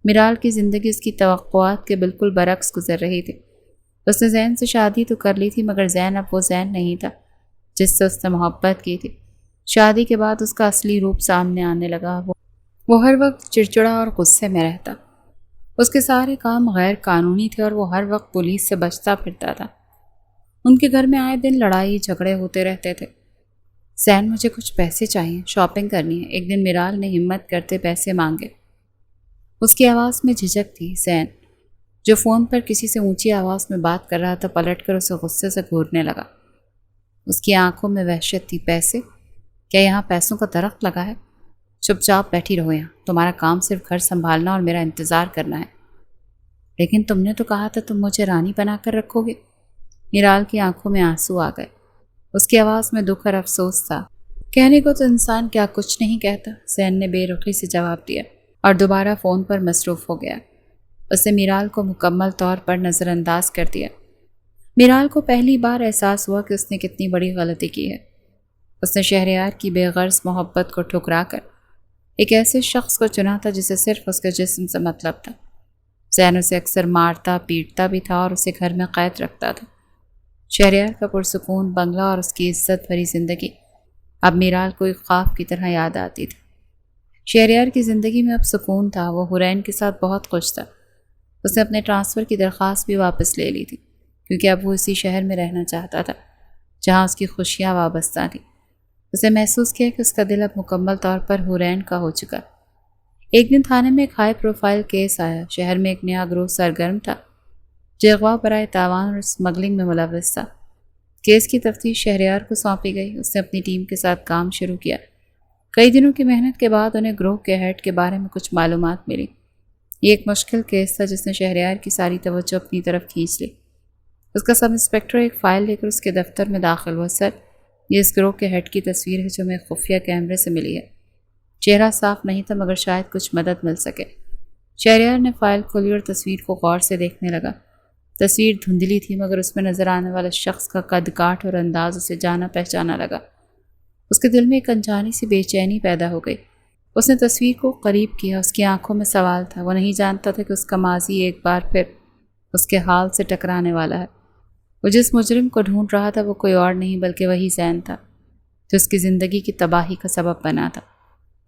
میرال کی زندگی اس کی توقعات کے بالکل برعکس گزر رہی تھی۔ اس نے زین سے شادی تو کر لی تھی، مگر زین اب وہ زین نہیں تھا جس سے اس نے محبت کی تھی۔ شادی کے بعد اس کا اصلی روپ سامنے آنے لگا۔ وہ ہر وقت چڑچڑا اور غصے میں رہتا۔ اس کے سارے کام غیر قانونی تھے اور وہ ہر وقت پولیس سے بچتا پھرتا تھا۔ ان کے گھر میں آئے دن لڑائی جھگڑے ہوتے رہتے تھے۔ زین، مجھے کچھ پیسے چاہیے، شاپنگ کرنی ہے۔ ایک دن میرال نے ہمت کرتے پیسے مانگے۔ اس کی آواز میں جھجک تھی۔ زین، جو فون پر کسی سے اونچی آواز میں بات کر رہا تھا، پلٹ کر اسے غصے سے گھورنے لگا۔ اس کی آنکھوں میں وحشت تھی۔ پیسے؟ کیا یہاں پیسوں کا درخت لگا ہے؟ چپ چاپ بیٹھی رہو یہاں، تمہارا کام صرف گھر سنبھالنا اور میرا انتظار کرنا ہے۔ لیکن تم نے تو کہا تھا تم مجھے رانی بنا کر رکھو گے۔ میرال کی آنکھوں میں آنسو آ گئے۔ اس کی آواز میں دکھ اور افسوس تھا۔ کہنے کو تو انسان کیا کچھ نہیں کہتا، زین نے بے رخی سے جواب دیا اور دوبارہ فون پر مصروف ہو گیا۔ اس نے میرال کو مکمل طور پر نظر انداز کر دیا۔ میرال کو پہلی بار احساس ہوا کہ اس نے کتنی بڑی غلطی کی ہے۔ اس نے شہریار کی بے غرض محبت کو ٹھکرا کر ایک ایسے شخص کو چنا تھا جسے صرف اس کے جسم سے مطلب تھا۔ زین اسے اکثر مارتا پیٹتا بھی تھا اور اسے گھر میں قید رکھتا تھا۔ شہریار کا پرسکون بنگلہ اور اس کی عزت بھری زندگی اب میرال کو ایک خواب کی طرح یاد آتی تھی۔ شہریار کی زندگی میں اب سکون تھا۔ وہ حورین کے ساتھ بہت خوش تھا۔ اس نے اپنے ٹرانسفر کی درخواست بھی واپس لے لی تھی، کیونکہ اب وہ اسی شہر میں رہنا چاہتا تھا جہاں اس کی خوشیاں وابستہ تھیں۔ اسے محسوس کیا کہ اس کا دل اب مکمل طور پر حورین کا ہو چکا۔ ایک دن تھانے میں ایک ہائی پروفائل کیس آیا۔ شہر میں ایک نیا گروہ سرگرم تھا جو اغوا برائے تاوان اور اسمگلنگ میں ملوث تھا۔ کیس کی تفتیش شہریار کو سونپی گئی۔ اس نے اپنی ٹیم کے ساتھ کام شروع کیا۔ کئی دنوں کی محنت کے بعد انہیں گروہ کے ہیڈ کے بارے میں کچھ معلومات ملی۔ یہ ایک مشکل کیس تھا جس نے شہریار کی ساری توجہ اپنی طرف کھینچ لی۔ اس کا سب انسپکٹر ایک فائل لے کر اس کے دفتر میں داخل ہوا۔ سر، یہ اس گروہ کے ہیڈ کی تصویر ہے جو ہمیں خفیہ کیمرے سے ملی ہے۔ چہرہ صاف نہیں تھا مگر شاید کچھ مدد مل سکے۔ شہریار نے فائل کھولی اور تصویر کو غور سے دیکھنے لگا۔ تصویر دھندلی تھی مگر اس میں نظر آنے والا شخص کا قد کاٹ اور انداز اسے جانا پہچانا لگا۔ اس کے دل میں ایک انجانی سی بے چینی پیدا ہو گئی۔ اس نے تصویر کو قریب کیا۔ اس کی آنکھوں میں سوال تھا۔ وہ نہیں جانتا تھا کہ اس کا ماضی ایک بار پھر اس کے حال سے ٹکرانے والا ہے۔ وہ جس مجرم کو ڈھونڈ رہا تھا وہ کوئی اور نہیں بلکہ وہی زین تھا جو اس کی زندگی کی تباہی کا سبب بنا تھا۔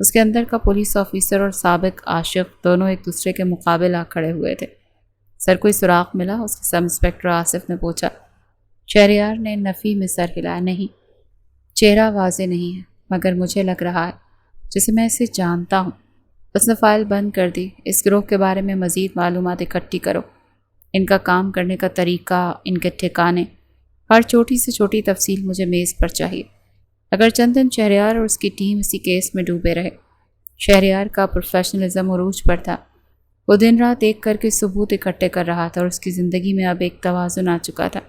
اس کے اندر کا پولیس آفیسر اور سابق عاشق دونوں ایک دوسرے کے مقابل آ کھڑے ہوئے تھے۔ سر، کوئی سراغ ملا؟ اس کے سب انسپکٹر آصف نے پوچھا۔ شہریار نے نفی میں سر ہلایا۔ نہیں، چہرہ واضح نہیں ہے مگر مجھے لگ رہا ہے جسے میں اسے جانتا ہوں۔ اس نے فائل بند کر دی۔ اس گروہ کے بارے میں مزید معلومات اکٹھی کرو، ان کا کام کرنے کا طریقہ، ان کے ٹھکانے، ہر چھوٹی سے چھوٹی تفصیل مجھے میز پر چاہیے۔ اگر چند دن شہریار اور اس کی ٹیم اسی کیس میں ڈوبے رہے۔ شہریار کا پروفیشنلزم عروج پر تھا۔ وہ دن رات ایک کر کے ثبوت اکٹھے کر رہا تھا اور اس کی زندگی میں اب ایک توازن آ چکا تھا۔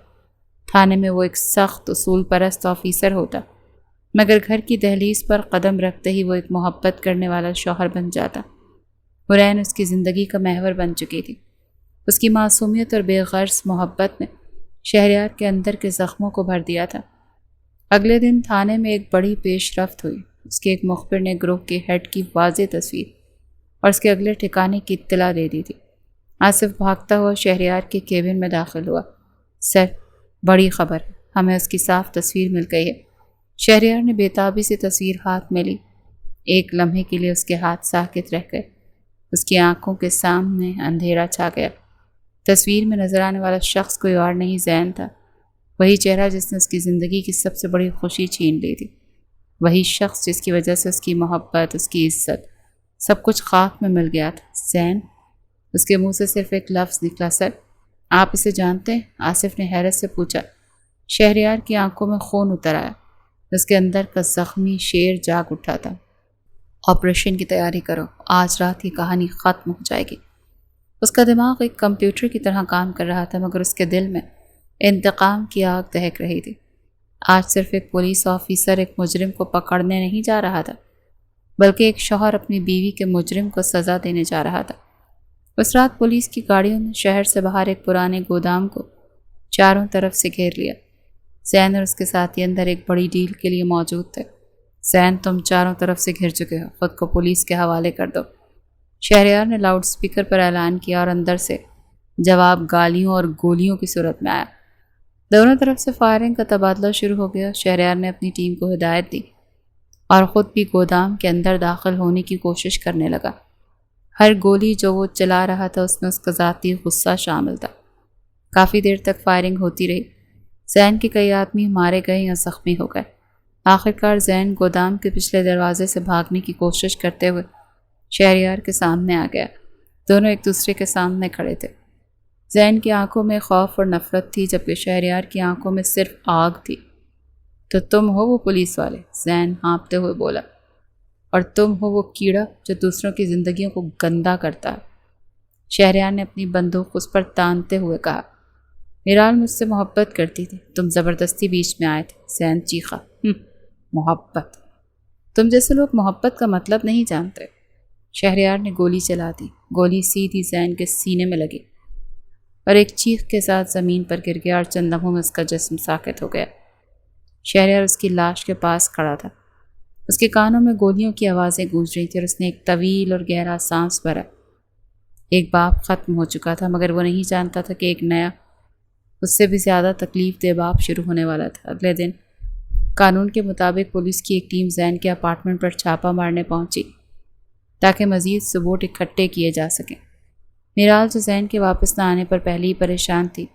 تھانے میں وہ ایک سخت اصول پرست آفیسر ہوتا مگر گھر کی دہلیز پر قدم رکھتے ہی وہ ایک محبت کرنے والا شوہر بن جاتا۔ حورین اس کی زندگی کا محور بن چکی تھی۔ اس کی معصومیت اور بے غرض محبت نے شہریار کے اندر کے زخموں کو بھر دیا تھا۔ اگلے دن تھانے میں ایک بڑی پیش رفت ہوئی۔ اس کے ایک مخبر نے گروہ کے ہیڈ کی واضح تصویر اور اس کے اگلے ٹھکانے کی اطلاع دے دی تھی۔ آصف بھاگتا ہوا شہریار کے کیبن میں داخل ہوا۔ سر، بڑی خبر ہے، ہمیں اس کی صاف تصویر مل گئی ہے۔ شہریار نے بےتابی سے تصویر ہاتھ میں لی۔ ایک لمحے کے لیے اس کے ہاتھ ساکت رہ گئے۔ اس کی آنکھوں کے سامنے اندھیرا چھا گیا۔ تصویر میں نظر آنے والا شخص کوئی اور نہیں، زین تھا۔ وہی چہرہ جس نے اس کی زندگی کی سب سے بڑی خوشی چھین لی تھی۔ وہی شخص جس کی وجہ سے اس کی محبت، اس کی عزت، سب کچھ خاک میں مل گیا تھا۔ زین؟ اس کے منہ سے صرف ایک لفظ نکلا۔ سر، آپ اسے جانتے ہیں؟ آصف نے حیرت سے پوچھا۔ شہریار کی آنکھوں میں خون اتر آیا۔ اس کے اندر کا زخمی شیر جاگ اٹھا تھا۔ آپریشن کی تیاری کرو، آج رات کی کہانی ختم ہو جائے گی۔ اس کا دماغ ایک کمپیوٹر کی طرح کام کر رہا تھا، مگر اس کے دل میں انتقام کی آگ دہک رہی تھی۔ آج صرف ایک پولیس آفیسر ایک مجرم کو پکڑنے نہیں جا رہا تھا، بلکہ ایک شوہر اپنی بیوی کے مجرم کو سزا دینے جا رہا تھا۔ اس رات پولیس کی گاڑیوں نے شہر سے باہر ایک پرانے گودام کو چاروں طرف سے گھیر لیا۔ زین اور اس کے ساتھی اندر ایک بڑی ڈیل کے لیے موجود تھے۔ زین، تم چاروں طرف سے گھر چکے ہو، خود کو پولیس کے حوالے کر دو۔ شہریار نے لاؤڈ سپیکر پر اعلان کیا اور اندر سے جواب گالیوں اور گولیوں کی صورت میں آیا۔ دونوں طرف سے فائرنگ کا تبادلہ شروع ہو گیا۔ شہریار نے اپنی ٹیم کو ہدایت دی اور خود بھی گودام کے اندر داخل ہونے کی کوشش کرنے لگا۔ ہر گولی جو وہ چلا رہا تھا اس میں اس کا ذاتی غصہ شامل تھا۔ کافی دیر تک فائرنگ ہوتی رہی۔ زین کے کئی آدمی مارے گئے یا زخمی ہو گئے۔ آخرکار زین گودام کے پچھلے دروازے سے بھاگنے کی کوشش کرتے ہوئے شہریار کے سامنے آ گیا۔ دونوں ایک دوسرے کے سامنے کھڑے تھے۔ زین کی آنکھوں میں خوف اور نفرت تھی، جبکہ شہریار کی آنکھوں میں صرف آگ تھی۔ تو تم ہو وہ پولیس والے؟ زین ہانپتے ہوئے بولا۔ اور تم ہو وہ کیڑا جو دوسروں کی زندگیوں کو گندا کرتا ہے۔ شہریار نے اپنی بندوق اس پر تانتے ہوئے کہا۔ میرال مجھ سے محبت کرتی تھی، تم زبردستی بیچ میں آئے تھے۔ زین چیخا۔ محبت؟ تم جیسے لوگ محبت کا مطلب نہیں جانتے۔ شہریار نے گولی چلا دی۔ گولی سیدھی زین کے سینے میں لگی اور ایک چیخ کے ساتھ زمین پر گر گیا اور چند لمحوں میں اس کا جسم ساکت ہو گیا۔ شہریار اس کی لاش کے پاس کھڑا تھا۔ اس کے کانوں میں گولیوں کی آوازیں گونج رہی تھیں اور اس نے ایک طویل اور گہرا سانس بھرا۔ ایک باپ ختم ہو چکا تھا، مگر وہ نہیں جانتا تھا کہ ایک نیا، اس سے بھی زیادہ تکلیف دہ باپ شروع ہونے والا تھا۔ اگلے دن قانون کے مطابق پولیس کی ایک ٹیم زین کے اپارٹمنٹ پر چھاپہ مارنے پہنچی تاکہ مزید ثبوت اکٹھے کیے جا سکیں۔ میرال جو زین کے واپس نہ آنے پر پہلے ہی پریشان تھی،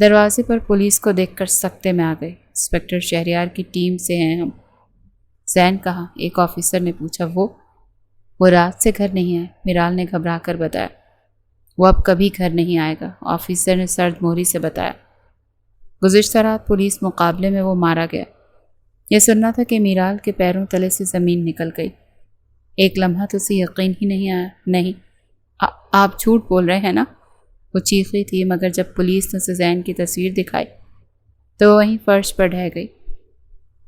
دروازے پر پولیس کو دیکھ کر سکتے میں آ گئی۔ انسپکٹر شہریار کی ٹیم سے ہیں ہم۔ زین کہاں؟ ایک آفیسر نے پوچھا۔ وہ رات سے گھر نہیں آئے، میرال نے گھبرا کر بتایا۔ وہ اب کبھی گھر نہیں آئے گا، آفیسر نے سرد مہری سے بتایا۔ گزشتہ رات پولیس مقابلے میں وہ مارا گیا۔ یہ سننا تھا کہ میرال کے پیروں تلے سے زمین نکل گئی۔ ایک لمحہ تو اسے یقین ہی نہیں آیا۔ نہیں، آپ جھوٹ بول رہے ہیں نا؟ وہ چیخی تھی، مگر جب پولیس نے اسے زین کی تصویر دکھائی تو وہ وہیں فرش پر ڈھہ گئی۔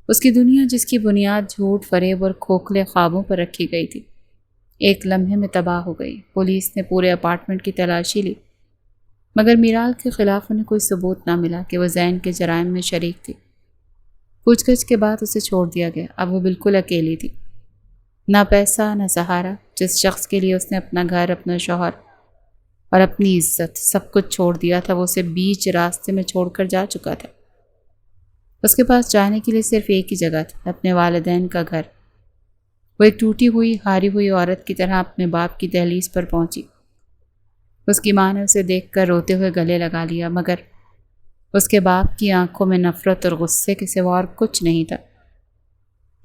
اس کی دنیا، جس کی بنیاد جھوٹ، فریب اور کھوکھلے خوابوں پر رکھی گئی تھی، ایک لمحے میں تباہ ہو گئی۔ پولیس نے پورے اپارٹمنٹ کی تلاشی لی، مگر میرال کے خلاف انہیں کوئی ثبوت نہ ملا کہ وہ زین کے جرائم میں شریک تھی۔ پوچھ گچھ کے بعد اسے چھوڑ دیا گیا۔ اب وہ بالکل اکیلی تھی، نہ پیسہ نہ سہارا۔ جس شخص کے لیے اس نے اپنا گھر، اپنا شوہر اور اپنی عزت سب کچھ چھوڑ دیا تھا، وہ اسے بیچ راستے میں چھوڑ کر جا چکا تھا۔ اس کے پاس جانے کے لیے صرف ایک ہی جگہ تھی، اپنے والدین کا گھر۔ وہ ایک ٹوٹی ہوئی، ہاری ہوئی عورت کی طرح اپنے باپ کی دہلیز پر پہنچی۔ اس کی ماں نے اسے دیکھ کر روتے ہوئے گلے لگا لیا، مگر اس کے باپ کی آنکھوں میں نفرت اور غصے کے سوا اور کچھ نہیں تھا۔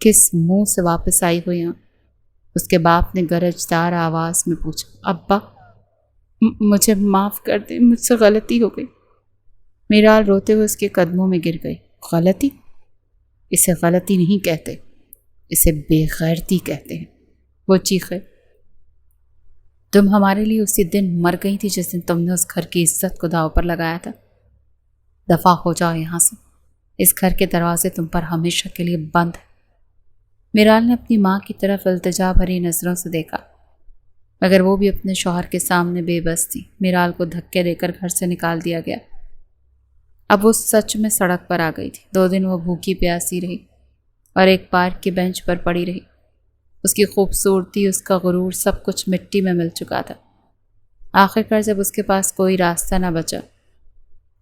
کس منہ سے واپس آئی ہو یہاں؟ اس کے باپ نے گرجدار آواز میں پوچھا۔ ابا، مجھے معاف کر دیں، مجھ سے غلطی ہو گئی۔ میرال روتے ہوئے اس کے قدموں میں گر گئی۔ غلطی؟ اسے غلطی نہیں کہتے، اسے بے غیرتی کہتے ہیں، وہ چیخے۔ تم ہمارے لیے اسی دن مر گئی تھی جس دن تم نے اس گھر کی عزت کو داؤ پر لگایا تھا۔ دفع ہو جاؤ یہاں سے، اس گھر کے دروازے تم پر ہمیشہ کے لیے بند ہیں۔ میرال نے اپنی ماں کی طرف التجا بھری نظروں سے دیکھا، مگر وہ بھی اپنے شوہر کے سامنے بے بس تھی۔ میرال کو دھکے دے کر گھر سے نکال دیا گیا۔ اب وہ سچ میں سڑک پر آ گئی تھی۔ 2 دن وہ بھوکی پیاسی رہی اور ایک پارک کے بینچ پر پڑی رہی۔ اس کی خوبصورتی، اس کا غرور، سب کچھ مٹی میں مل چکا تھا۔ آخر کار جب اس کے پاس کوئی راستہ نہ بچا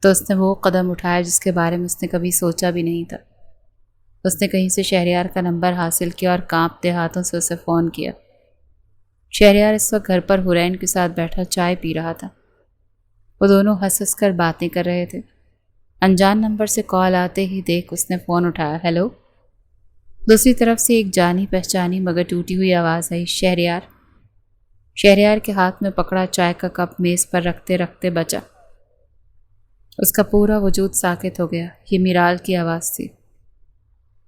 تو اس نے وہ قدم اٹھایا جس کے بارے میں اس نے کبھی سوچا بھی نہیں تھا۔ اس نے کہیں سے شہریار کا نمبر حاصل کیا اور کانپتے ہاتھوں سے اسے فون کیا۔ شہریار اس وقت گھر پر حرین کے ساتھ بیٹھا چائے پی رہا تھا۔ وہ دونوں ہنس ہنس کر باتیں کر رہے تھے۔ انجان نمبر سے کال آتے ہی دیکھ اس نے فون اٹھایا۔ ہیلو؟ دوسری طرف سے ایک جانی پہچانی مگر ٹوٹی ہوئی آواز آئی، شہریار۔ شہریار کے ہاتھ میں پکڑا چائے کا کپ میز پر رکھتے رکھتے بچا۔ اس کا پورا وجود ساکت ہو گیا۔ یہ میرال کی آواز تھی۔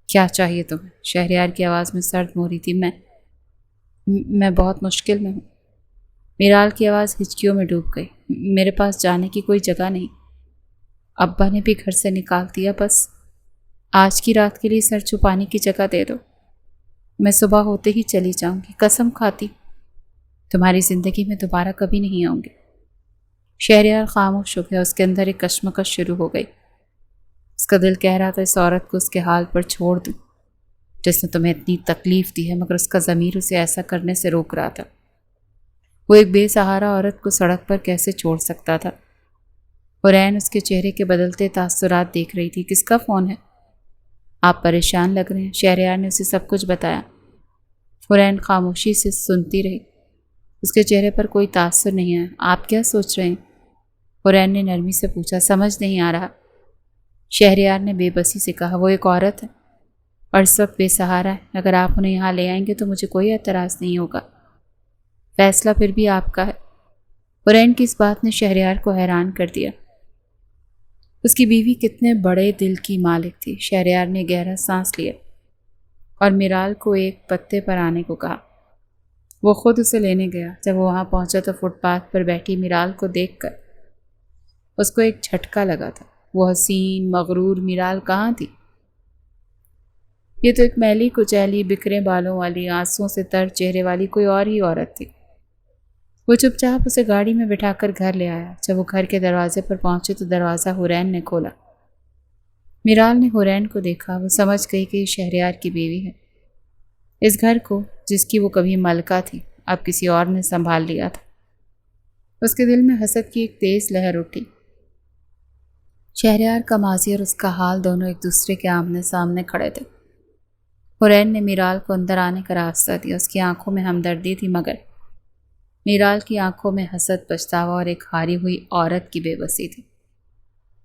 کیا چاہیے تمہیں؟ شہریار کی آواز میں سرد موری تھی۔ میں بہت مشکل میں ہوں۔ میرال کی آواز ہچکیوں میں ڈوب گئی۔ میرے پاس جانے کی کوئی جگہ نہیں۔ ابا نے بھی گھر سے نکال دیا، بس آج کی رات کے لیے سر چھپانے کی جگہ دے دو۔ میں صبح ہوتے ہی چلی جاؤں گی، قسم کھاتی تمہاری زندگی میں دوبارہ کبھی نہیں آؤں گی۔ شہریار خاموش ہو گیا۔ اس کے اندر ایک کشمکش شروع ہو گئی۔ اس کا دل کہہ رہا تھا اس عورت کو اس کے حال پر چھوڑ دوں جس نے تمہیں اتنی تکلیف دی ہے، مگر اس کا ضمیر اسے ایسا کرنے سے روک رہا تھا۔ وہ ایک بے سہارا عورت کو سڑک پر کیسے چھوڑ سکتا تھا؟ حرین اس کے چہرے کے بدلتے تاثرات دیکھ رہی تھی۔ کس کا فون ہے؟ آپ پریشان لگ رہے ہیں۔ شہریار نے اسے سب کچھ بتایا۔ حرین خاموشی سے سنتی رہی۔ اس کے چہرے پر کوئی تاثر نہیں آیا۔ آپ کیا سوچ رہے ہیں؟ حرین نے نرمی سے پوچھا۔ سمجھ نہیں آ رہا، شہریار نے بے بسی سے کہا۔ وہ ایک عورت ہے اور اس وقت بے سہارا ہے۔ اگر آپ انہیں یہاں لے آئیں گے تو مجھے کوئی اعتراض نہیں ہوگا۔ فیصلہ پھر بھی آپ کا ہے۔ حرین کی اس بات نے شہریار کو حیران کر دیا۔ اس کی بیوی کتنے بڑے دل کی مالک تھی۔ شہریار نے گہرا سانس لیا اور میرال کو ایک پتے پر آنے کو کہا۔ وہ خود اسے لینے گیا۔ جب وہ وہاں پہنچا تو فٹ پاتھ پر بیٹھی میرال کو دیکھ کر اس کو ایک جھٹکا لگا تھا۔ وہ حسین مغرور میرال کہاں تھی؟ یہ تو ایک میلی کچیلی بکھرے بالوں والی، آنسوؤں سے تر چہرے والی کوئی اور ہی عورت تھی۔ وہ چپ چاپ اسے گاڑی میں بٹھا کر گھر لے آیا۔ جب وہ گھر کے دروازے پر پہنچے تو دروازہ حرین نے کھولا۔ میرال نے حرین کو دیکھا۔ وہ سمجھ گئی کہ یہ شہریار کی بیوی ہے۔ اس گھر کو جس کی وہ کبھی ملکہ تھی اب کسی اور نے سنبھال لیا تھا۔ اس کے دل میں حسد کی ایک تیز لہر اٹھی۔ شہریار کا ماضی اور اس کا حال دونوں ایک دوسرے کے آمنے سامنے کھڑے تھے۔ حرین نے میرال کو اندر آنے کا راستہ دیا۔ اس کی آنکھوں میں ہمدردی تھی مگر میرال کی آنکھوں میں حسد، پچھتاوا اور ایک ہاری ہوئی عورت کی بے بسی تھی۔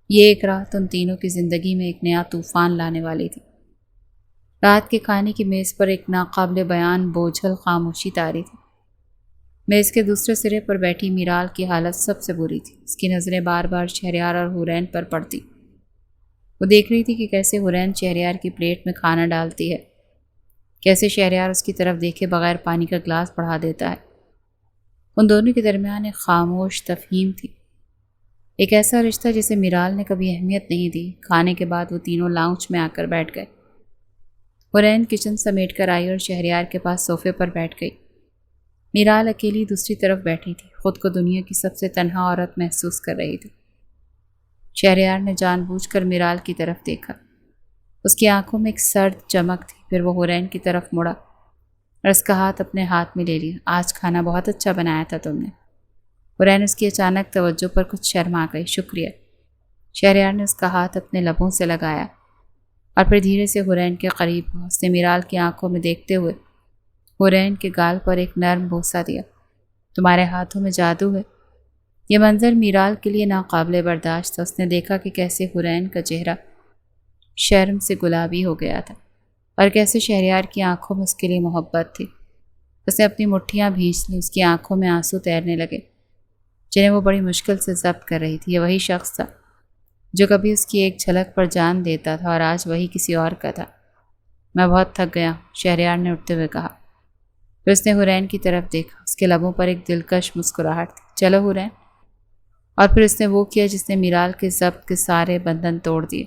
یہ ایک رات ان تینوں کی زندگی میں ایک نیا طوفان لانے والی تھی۔ رات کے کھانے کی میز پر ایک ناقابل بیان بوجھل خاموشی طاری تھی۔ میز کے دوسرے سرے پر بیٹھی میرال کی حالت سب سے بری تھی۔ اس کی نظریں بار بار شہریار اور حرین پر پڑتی۔ وہ دیکھ رہی تھی کہ کیسے حرین شہریار کی پلیٹ میں کھانا ڈالتی ہے، کیسے شہریار اس کی طرف دیکھے بغیر پانی کا گلاس بڑھا دیتا ہے۔ ان دونوں کے درمیان ایک خاموش تفہیم تھی، ایک ایسا رشتہ جسے میرال نے کبھی اہمیت نہیں دی۔ کھانے کے بعد وہ تینوں لاؤنج میں آ کر بیٹھ گئے۔ حرین کچن سمیٹ کر آئی اور شہریار کے پاس صوفے پر بیٹھ گئی۔ میرال اکیلی دوسری طرف بیٹھی تھی، خود کو دنیا کی سب سے تنہا عورت محسوس کر رہی تھی۔ شہریار نے جان بوجھ کر میرال کی طرف دیکھا۔ اس کی آنکھوں میں ایک سرد چمک تھی۔ پھر وہ حرین کی طرف مڑا اور اس کا ہاتھ اپنے ہاتھ میں لے لیا۔ آج کھانا بہت اچھا بنایا تھا تم نے۔ حرین اس کی اچانک توجہ پر کچھ شرما گئی۔ شکریہ۔ شہریار نے اس کا ہاتھ اپنے لبوں سے لگایا اور پھر دھیرے سے حرین کے قریب ہوا۔ اس نے میرال کی آنکھوں میں دیکھتے ہوئے حرین کے گال پر ایک نرم بوسہ دیا۔ تمہارے ہاتھوں میں جادو ہے۔ یہ منظر میرال کے لیے ناقابل برداشت تھا۔ اس نے دیکھا کہ کیسے حرین کا چہرہ شرم سے گلابی ہو گیا تھا اور کیسے شہریار کی آنکھوں میں اس کے لیے محبت تھی۔ اس نے اپنی مٹھیاں بھینچ لی۔ اس کی آنکھوں میں آنسو تیرنے لگے جنہیں وہ بڑی مشکل سے ضبط کر رہی تھی۔ یہ وہی شخص تھا جو کبھی اس کی ایک جھلک پر جان دیتا تھا اور آج وہی کسی اور کا تھا۔ میں بہت تھک گیا ہوں، شہریار نے اٹھتے ہوئے کہا۔ پھر اس نے حرین کی طرف دیکھا۔ اس کے لبوں پر ایک دلکش مسکراہٹ تھی۔ چلو حرین۔ اور پھر اس نے وہ کیا جس نے میرال کے ضبط کے سارے بندھن توڑ دیے۔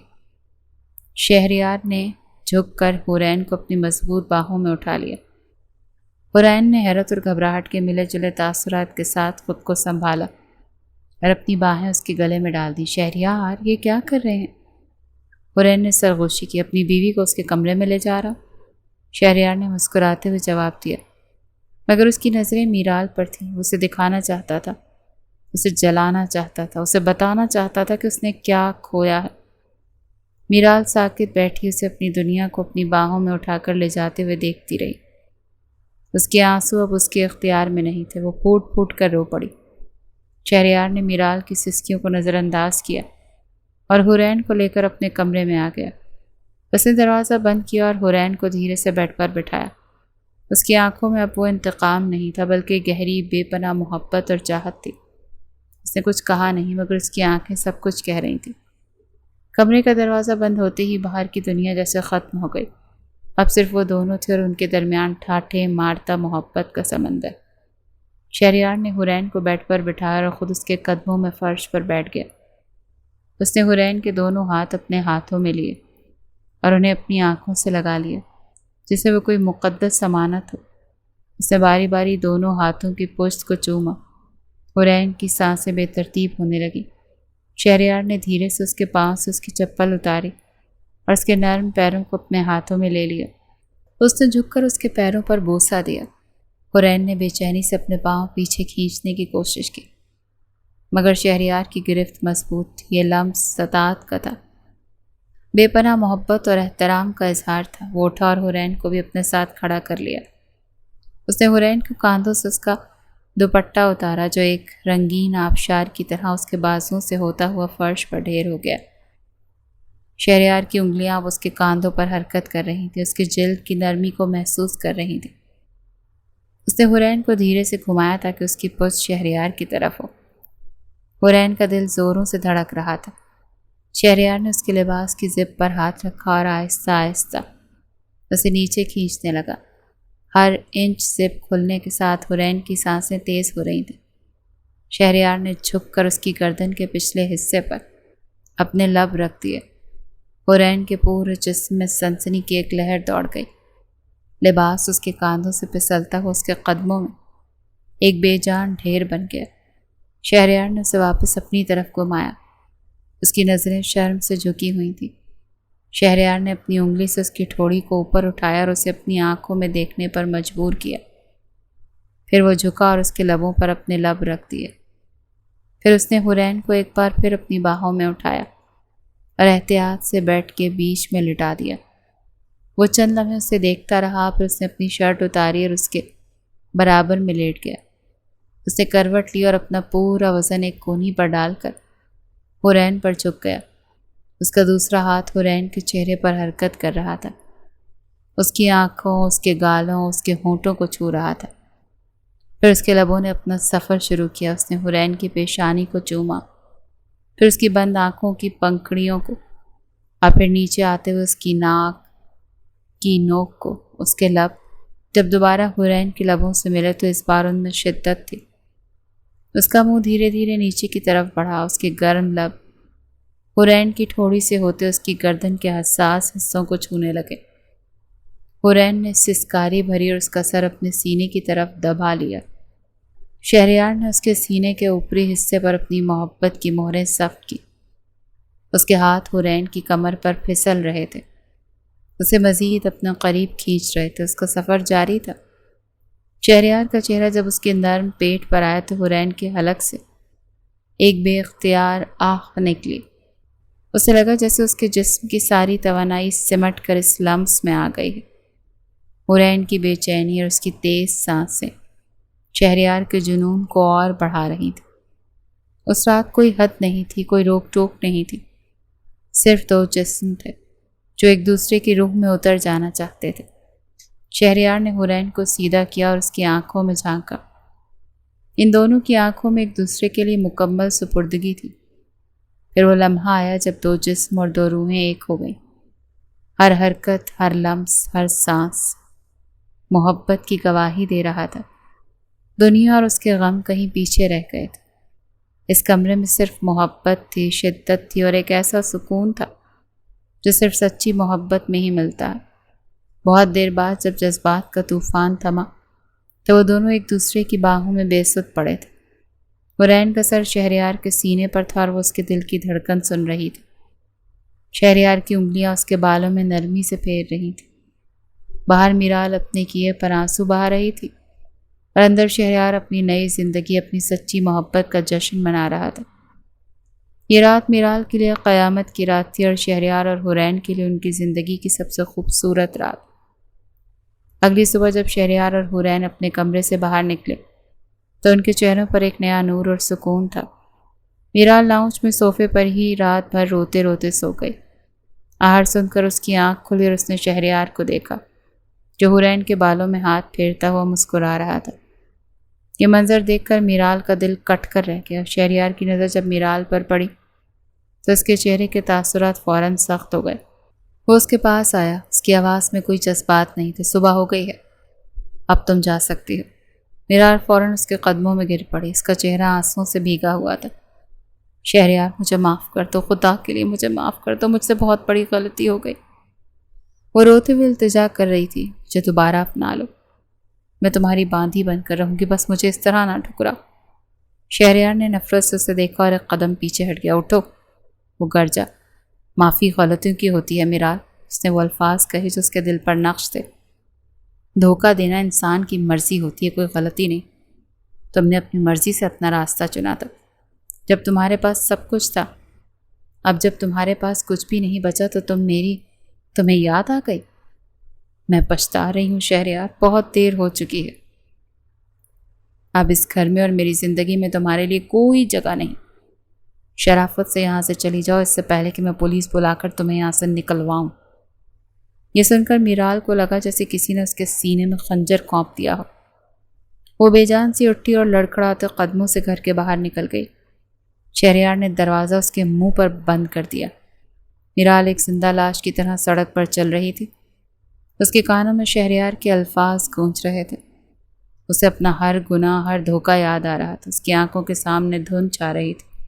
شہریار نے جھک کر حورین کو اپنی مضبوط باہوں میں اٹھا لیا۔ حورین نے حیرت اور گھبراہٹ کے ملے جلے تاثرات کے ساتھ خود کو سنبھالا اور اپنی باہیں اس کے گلے میں ڈال دی۔ شہریار، یہ کیا کر رہے ہیں؟ حورین نے سرگوشی کی۔ اپنی بیوی کو اس کے کمرے میں لے جا رہا۔ شہریار نے مسکراتے ہوئے جواب دیا، مگر اس کی نظریں میرال پر تھیں۔ وہ اسے دکھانا چاہتا تھا، اسے جلانا چاہتا تھا، اسے بتانا چاہتا تھا کہ اس نے کیا کھویا ہے۔ میرال ساکت بیٹھی اسے اپنی دنیا کو اپنی باہوں میں اٹھا کر لے جاتے ہوئے دیکھتی رہی۔ اس کے آنسو اب اس کے اختیار میں نہیں تھے، وہ پھوٹ پھوٹ کر رو پڑی۔ شہریار نے میرال کی سسکیوں کو نظر انداز کیا اور حورین کو لے کر اپنے کمرے میں آ گیا۔ اس نے دروازہ بند کیا اور حورین کو دھیرے سے بیڈ پر بٹھایا۔ اس کی آنکھوں میں اب وہ انتقام نہیں تھا، بلکہ گہری بے پناہ محبت اور چاہت تھی۔ اس نے کچھ کہا نہیں، مگر اس کی آنکھیں سب کچھ کہہ رہی تھیں۔ کمرے کا دروازہ بند ہوتے ہی باہر کی دنیا جیسے ختم ہو گئی۔ اب صرف وہ دونوں تھے اور ان کے درمیان ٹھاٹھے مارتا محبت کا سمندر۔ شہریار نے حورین کو بیڈ پر بٹھایا اور خود اس کے قدموں میں فرش پر بیٹھ گیا۔ اس نے حورین کے دونوں ہاتھ اپنے ہاتھوں میں لیے اور انہیں اپنی آنکھوں سے لگا لیا جسے وہ کوئی مقدس امانت ہو۔ اس نے باری باری دونوں ہاتھوں کی پشت کو چوما۔ حورین کی سانسیں بے ترتیب ہونے لگیں۔ شہریار نے دھیرے سے اس کے پاؤں سے اس کی چپل اتاری اور اس کے نرم پیروں کو اپنے ہاتھوں میں لے لیا۔ اس نے جھک کر اس کے پیروں پر بوسہ دیا۔ حورین نے بے چینی سے اپنے پاؤں پیچھے کھینچنے کی کوشش کی، مگر شہریار کی گرفت مضبوط تھی۔ یہ لمس سطاعت کا تھا، بے پناہ محبت اور احترام کا اظہار تھا۔ وہ اٹھا اور حورین کو بھی اپنے ساتھ کھڑا کر لیا۔ اس نے حورین کے کاندھوں سے اس کا دوپٹہ اتارا جو ایک رنگین آبشار کی طرح اس کے بازوؤں سے ہوتا ہوا فرش پر ڈھیر ہو گیا۔ شہریار کی انگلیاں اب اس کے کاندھوں پر حرکت کر رہی تھیں، اس کی جلد کی نرمی کو محسوس کر رہی تھیں۔ اس نے حورین کو دھیرے سے گھمایا تاکہ اس کی پشت شہریار کی طرف ہو۔ حورین کا دل زوروں سے دھڑک رہا تھا۔ شہریار نے اس کے لباس کی زپ پر ہاتھ رکھا اور آہستہ آہستہ اسے نیچے کھینچنے لگا۔ ہر انچ زپ کھلنے کے ساتھ حورین کی سانسیں تیز ہو رہی تھیں۔ شہریار نے جھک کر اس کی گردن کے پچھلے حصے پر اپنے لب رکھ دیے۔ حورین کے پورے جسم میں سنسنی کی ایک لہر دوڑ گئی۔ لباس اس کے کاندھوں سے پھسلتا ہوا اس کے قدموں میں ایک بے جان ڈھیر بن گیا۔ شہریار نے اسے واپس اپنی طرف گھمایا۔ اس کی نظریں شرم سے جھکی ہوئی تھیں۔ شہریار نے اپنی انگلی سے اس کی ٹھوڑی کو اوپر اٹھایا اور اسے اپنی آنکھوں میں دیکھنے پر مجبور کیا۔ پھر وہ جھکا اور اس کے لبوں پر اپنے لب رکھ دیے۔ پھر اس نے حورین کو ایک بار پھر اپنی باہوں میں اٹھایا اور احتیاط سے بیڈ کے بیچ میں لٹا دیا۔ وہ چند لمحے اسے دیکھتا رہا، پھر اس نے اپنی شرٹ اتاری اور اس کے برابر میں لیٹ گیا۔ اس نے کروٹ لی اور اپنا پورا وزن ایک کونی پر ڈال کر حورین پر جھک گیا۔ اس کا دوسرا ہاتھ حورین کے چہرے پر حرکت کر رہا تھا، اس کی آنکھوں، اس کے گالوں، اس کے ہونٹوں کو چھو رہا تھا۔ پھر اس کے لبوں نے اپنا سفر شروع کیا۔ اس نے حورین کی پیشانی کو چوما، پھر اس کی بند آنکھوں کی پنکھڑیوں کو، اور پھر نیچے آتے ہوئے اس کی ناک کی نوک کو۔ اس کے لب جب دوبارہ حورین کے لبوں سے ملے تو اس بار ان میں شدت تھی۔ اس کا منہ دھیرے دھیرے نیچے کی طرف بڑھا۔ اس کے گرم لب حورین کی ٹھوڑی سے ہوتے اس کی گردن کے حساس حصوں کو چھونے لگے۔ حورین نے سسکاری بھری اور اس کا سر اپنے سینے کی طرف دبا لیا۔ شہریار نے اس کے سینے کے اوپری حصے پر اپنی محبت کی مہریں ثبت کی۔ اس کے ہاتھ حورین کی کمر پر پھسل رہے تھے، اسے مزید اپنا قریب کھینچ رہے تھے۔ اس کا سفر جاری تھا۔ شہریار کا چہرہ جب اس کے نرم پیٹ پر آیا تو حورین کے حلق سے ایک بے اختیار آہ نکلی۔ اسے لگا جیسے اس کے جسم کی ساری توانائی سمٹ کر اس لمس میں آ گئی ہے۔ حورین کی بے چینی اور اس کی تیز سانسیں شہریار کے جنون کو اور بڑھا رہی تھی۔ اس رات کوئی حد نہیں تھی، کوئی روک ٹوک نہیں تھی، صرف دو جسم تھے جو ایک دوسرے کی روح میں اتر جانا چاہتے تھے۔ شہریار نے حورین کو سیدھا کیا اور اس کی آنکھوں میں جھانکا۔ ان دونوں کی آنکھوں میں ایک دوسرے کے لیے مکمل سپردگی تھی۔ پھر وہ لمحہ آیا جب دو جسم اور دو روحیں ایک ہو گئیں۔ ہر حرکت، ہر لمس، ہر سانس محبت کی گواہی دے رہا تھا۔ دنیا اور اس کے غم کہیں پیچھے رہ گئے تھے۔ اس کمرے میں صرف محبت تھی، شدت تھی اور ایک ایسا سکون تھا جو صرف سچی محبت میں ہی ملتا ہے۔ بہت دیر بعد جب جذبات کا طوفان تھما تو وہ دونوں ایک دوسرے کی باہوں میں بے سود پڑے تھے۔ حورین کا سر شہریار کے سینے پر تھا اور وہ اس کے دل کی دھڑکن سن رہی تھی۔ شہریار کی انگلیاں اس کے بالوں میں نرمی سے پھیر رہی تھی۔ باہر میرال اپنے کیے پر آنسو بہا رہی تھی اور اندر شہریار اپنی نئی زندگی، اپنی سچی محبت کا جشن منا رہا تھا۔ یہ رات میرال کے لیے قیامت کی رات تھی اور شہریار اور حورین کے لیے ان کی زندگی کی سب سے خوبصورت رات۔ اگلی صبح جب شہریار اور حورین اپنے کمرے سے باہر نکلے تو ان کے چہروں پر ایک نیا نور اور سکون تھا۔ میرال لاؤنج میں صوفے پر ہی رات بھر روتے روتے سو گئی۔ آہٹ سن کر اس کی آنکھ کھلی اور اس نے شہریار کو دیکھا جو حورین کے بالوں میں ہاتھ پھیرتا ہوا مسکرا رہا تھا۔ یہ منظر دیکھ کر میرال کا دل کٹ کر رہ گیا۔ شہریار کی نظر جب میرال پر پڑی تو اس کے چہرے کے تاثرات فوراً سخت ہو گئے۔ وہ اس کے پاس آیا، اس کی آواز میں کوئی جذبات نہیں تھے۔ صبح ہو گئی ہے، اب تم جا سکتی ہو۔ میرال فوراً اس کے قدموں میں گر پڑی، اس کا چہرہ آنسوؤں سے بھیگا ہوا تھا۔ شہریار مجھے معاف کر دو، خدا کے لیے مجھے معاف کر دو، مجھ سے بہت بڑی غلطی ہو گئی۔ وہ روتے ہوئے التجا کر رہی تھی، مجھے دوبارہ اپنا لو، میں تمہاری باندھی بن کر رہوں گی، بس مجھے اس طرح نہ ٹھکرا۔ شہریار نے نفرت سے اسے دیکھا اور ایک قدم پیچھے ہٹ گیا۔ اٹھو، وہ گرجا، معافی غلطیوں کی ہوتی ہے میرال۔ اس نے وہ الفاظ کہے جو اس کے دل پر نقش تھے۔ دھوکہ دینا انسان کی مرضی ہوتی ہے، کوئی غلطی نہیں۔ تم نے اپنی مرضی سے اپنا راستہ چنا تھا جب تمہارے پاس سب کچھ تھا۔ اب جب تمہارے پاس کچھ بھی نہیں بچا تو تمہیں یاد آ گئی۔ میں پچھتا رہی ہوں شہریار، بہت دیر ہو چکی ہے۔ اب اس گھر میں اور میری زندگی میں تمہارے لیے کوئی جگہ نہیں۔ شرافت سے یہاں سے چلی جاؤ، اس سے پہلے کہ میں پولیس بلا کر تمہیں یہاں سے نکلواؤں۔ یہ سن کر میرال کو لگا جیسے کسی نے اس کے سینے میں خنجر کونپ دیا ہو۔ وہ بے جان سی اٹھی اور لڑکھڑاتے قدموں سے گھر کے باہر نکل گئی۔ شہریار نے دروازہ اس کے منہ پر بند کر دیا۔ میرال ایک زندہ لاش کی طرح سڑک پر چل رہی تھی۔ اس کے کانوں میں شہریار کے الفاظ گونج رہے تھے۔ اسے اپنا ہر گناہ، ہر دھوکہ یاد آ رہا تھا۔ اس کی آنکھوں کے سامنے دھند چھا رہی تھی۔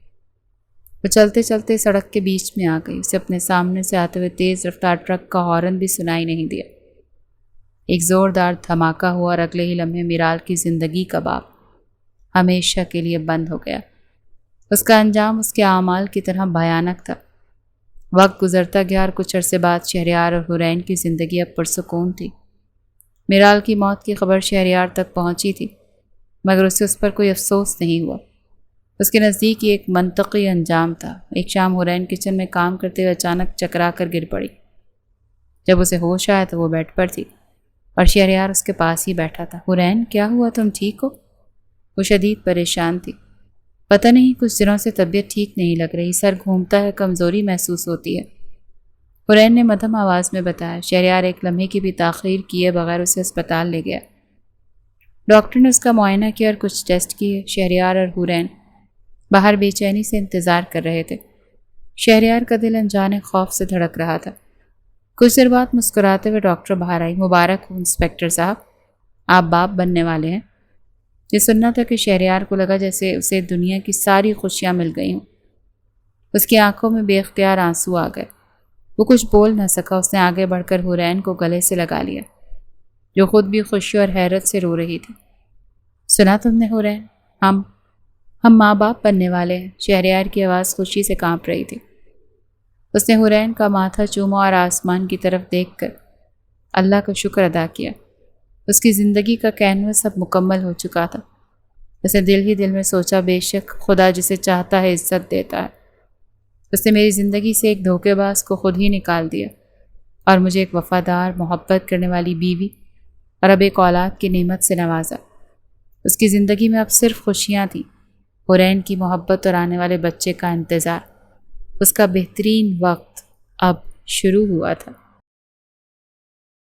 وہ چلتے چلتے سڑک کے بیچ میں آ گئی۔ اسے اپنے سامنے سے آتے ہوئے تیز رفتار ٹرک کا ہارن بھی سنائی نہیں دیا۔ ایک زوردار دھماکہ ہوا اور اگلے ہی لمحے میرال کی زندگی کا باب ہمیشہ کے لیے بند ہو گیا۔ اس کا انجام اس کے اعمال کی طرح بھیانک تھا۔ وقت گزرتا گیا اور کچھ عرصے بعد شہریار اور حورین کی زندگی اب پرسکون تھی۔ میرال کی موت کی خبر شہریار تک پہنچی تھی مگر اسے اس پر کوئی افسوس نہیں ہوا۔ اس کے نزدیک یہ ایک منطقی انجام تھا۔ ایک شام حورین کچن میں کام کرتے ہوئے اچانک چکرا کر گر پڑی۔ جب اسے ہوش آیا تو وہ بیڈ پر تھی اور شہریار اس کے پاس ہی بیٹھا تھا۔ حورین کیا ہوا، تم ٹھیک ہو؟ وہ شدید پریشان تھی۔ پتہ نہیں، کچھ دنوں سے طبیعت ٹھیک نہیں لگ رہی، سر گھومتا ہے، کمزوری محسوس ہوتی ہے، حورین نے مدھم آواز میں بتایا۔ شہریار ایک لمحے کی بھی تاخیر کیے بغیر اسے اسپتال لے گیا۔ ڈاکٹر نے اس کا معائنہ کیا اور کچھ ٹیسٹ کیے۔ شہریار اور حورین باہر بے چینی سے انتظار کر رہے تھے۔ شہریار کا دل انجانے خوف سے دھڑک رہا تھا۔ کچھ دیر بعد مسکراتے ہوئے ڈاکٹر باہر آئی۔ مبارک ہو انسپکٹر صاحب، آپ باپ بننے والے ہیں۔ یہ سننا تھا کہ شہریار کو لگا جیسے اسے دنیا کی ساری خوشیاں مل گئی ہوں۔ اس کی آنکھوں میں بے اختیار آنسو آ گئے۔ وہ کچھ بول نہ سکا۔ اس نے آگے بڑھ کر حورین کو گلے سے لگا لیا جو خود بھی خوشی اور حیرت سے رو رہی تھی۔ سنا تم نے حورین، ہم ماں باپ بننے والے ہیں۔ شہریار کی آواز خوشی سے کانپ رہی تھی۔ اس نے حورین کا ماتھا چوما اور آسمان کی طرف دیکھ کر اللہ کا شکر ادا کیا۔ اس کی زندگی کا کینوس اب مکمل ہو چکا تھا۔ اسے دل ہی دل میں سوچا، بے شک خدا جسے چاہتا ہے عزت دیتا ہے۔ اس نے میری زندگی سے ایک دھوکے باز کو خود ہی نکال دیا اور مجھے ایک وفادار، محبت کرنے والی بیوی اور اب ایک اولاد کی نعمت سے نوازا۔ اس کی زندگی میں اب صرف خوشیاں تھیں، حورین کی محبت اور آنے والے بچے کا انتظار۔ اس کا بہترین وقت اب شروع ہوا تھا۔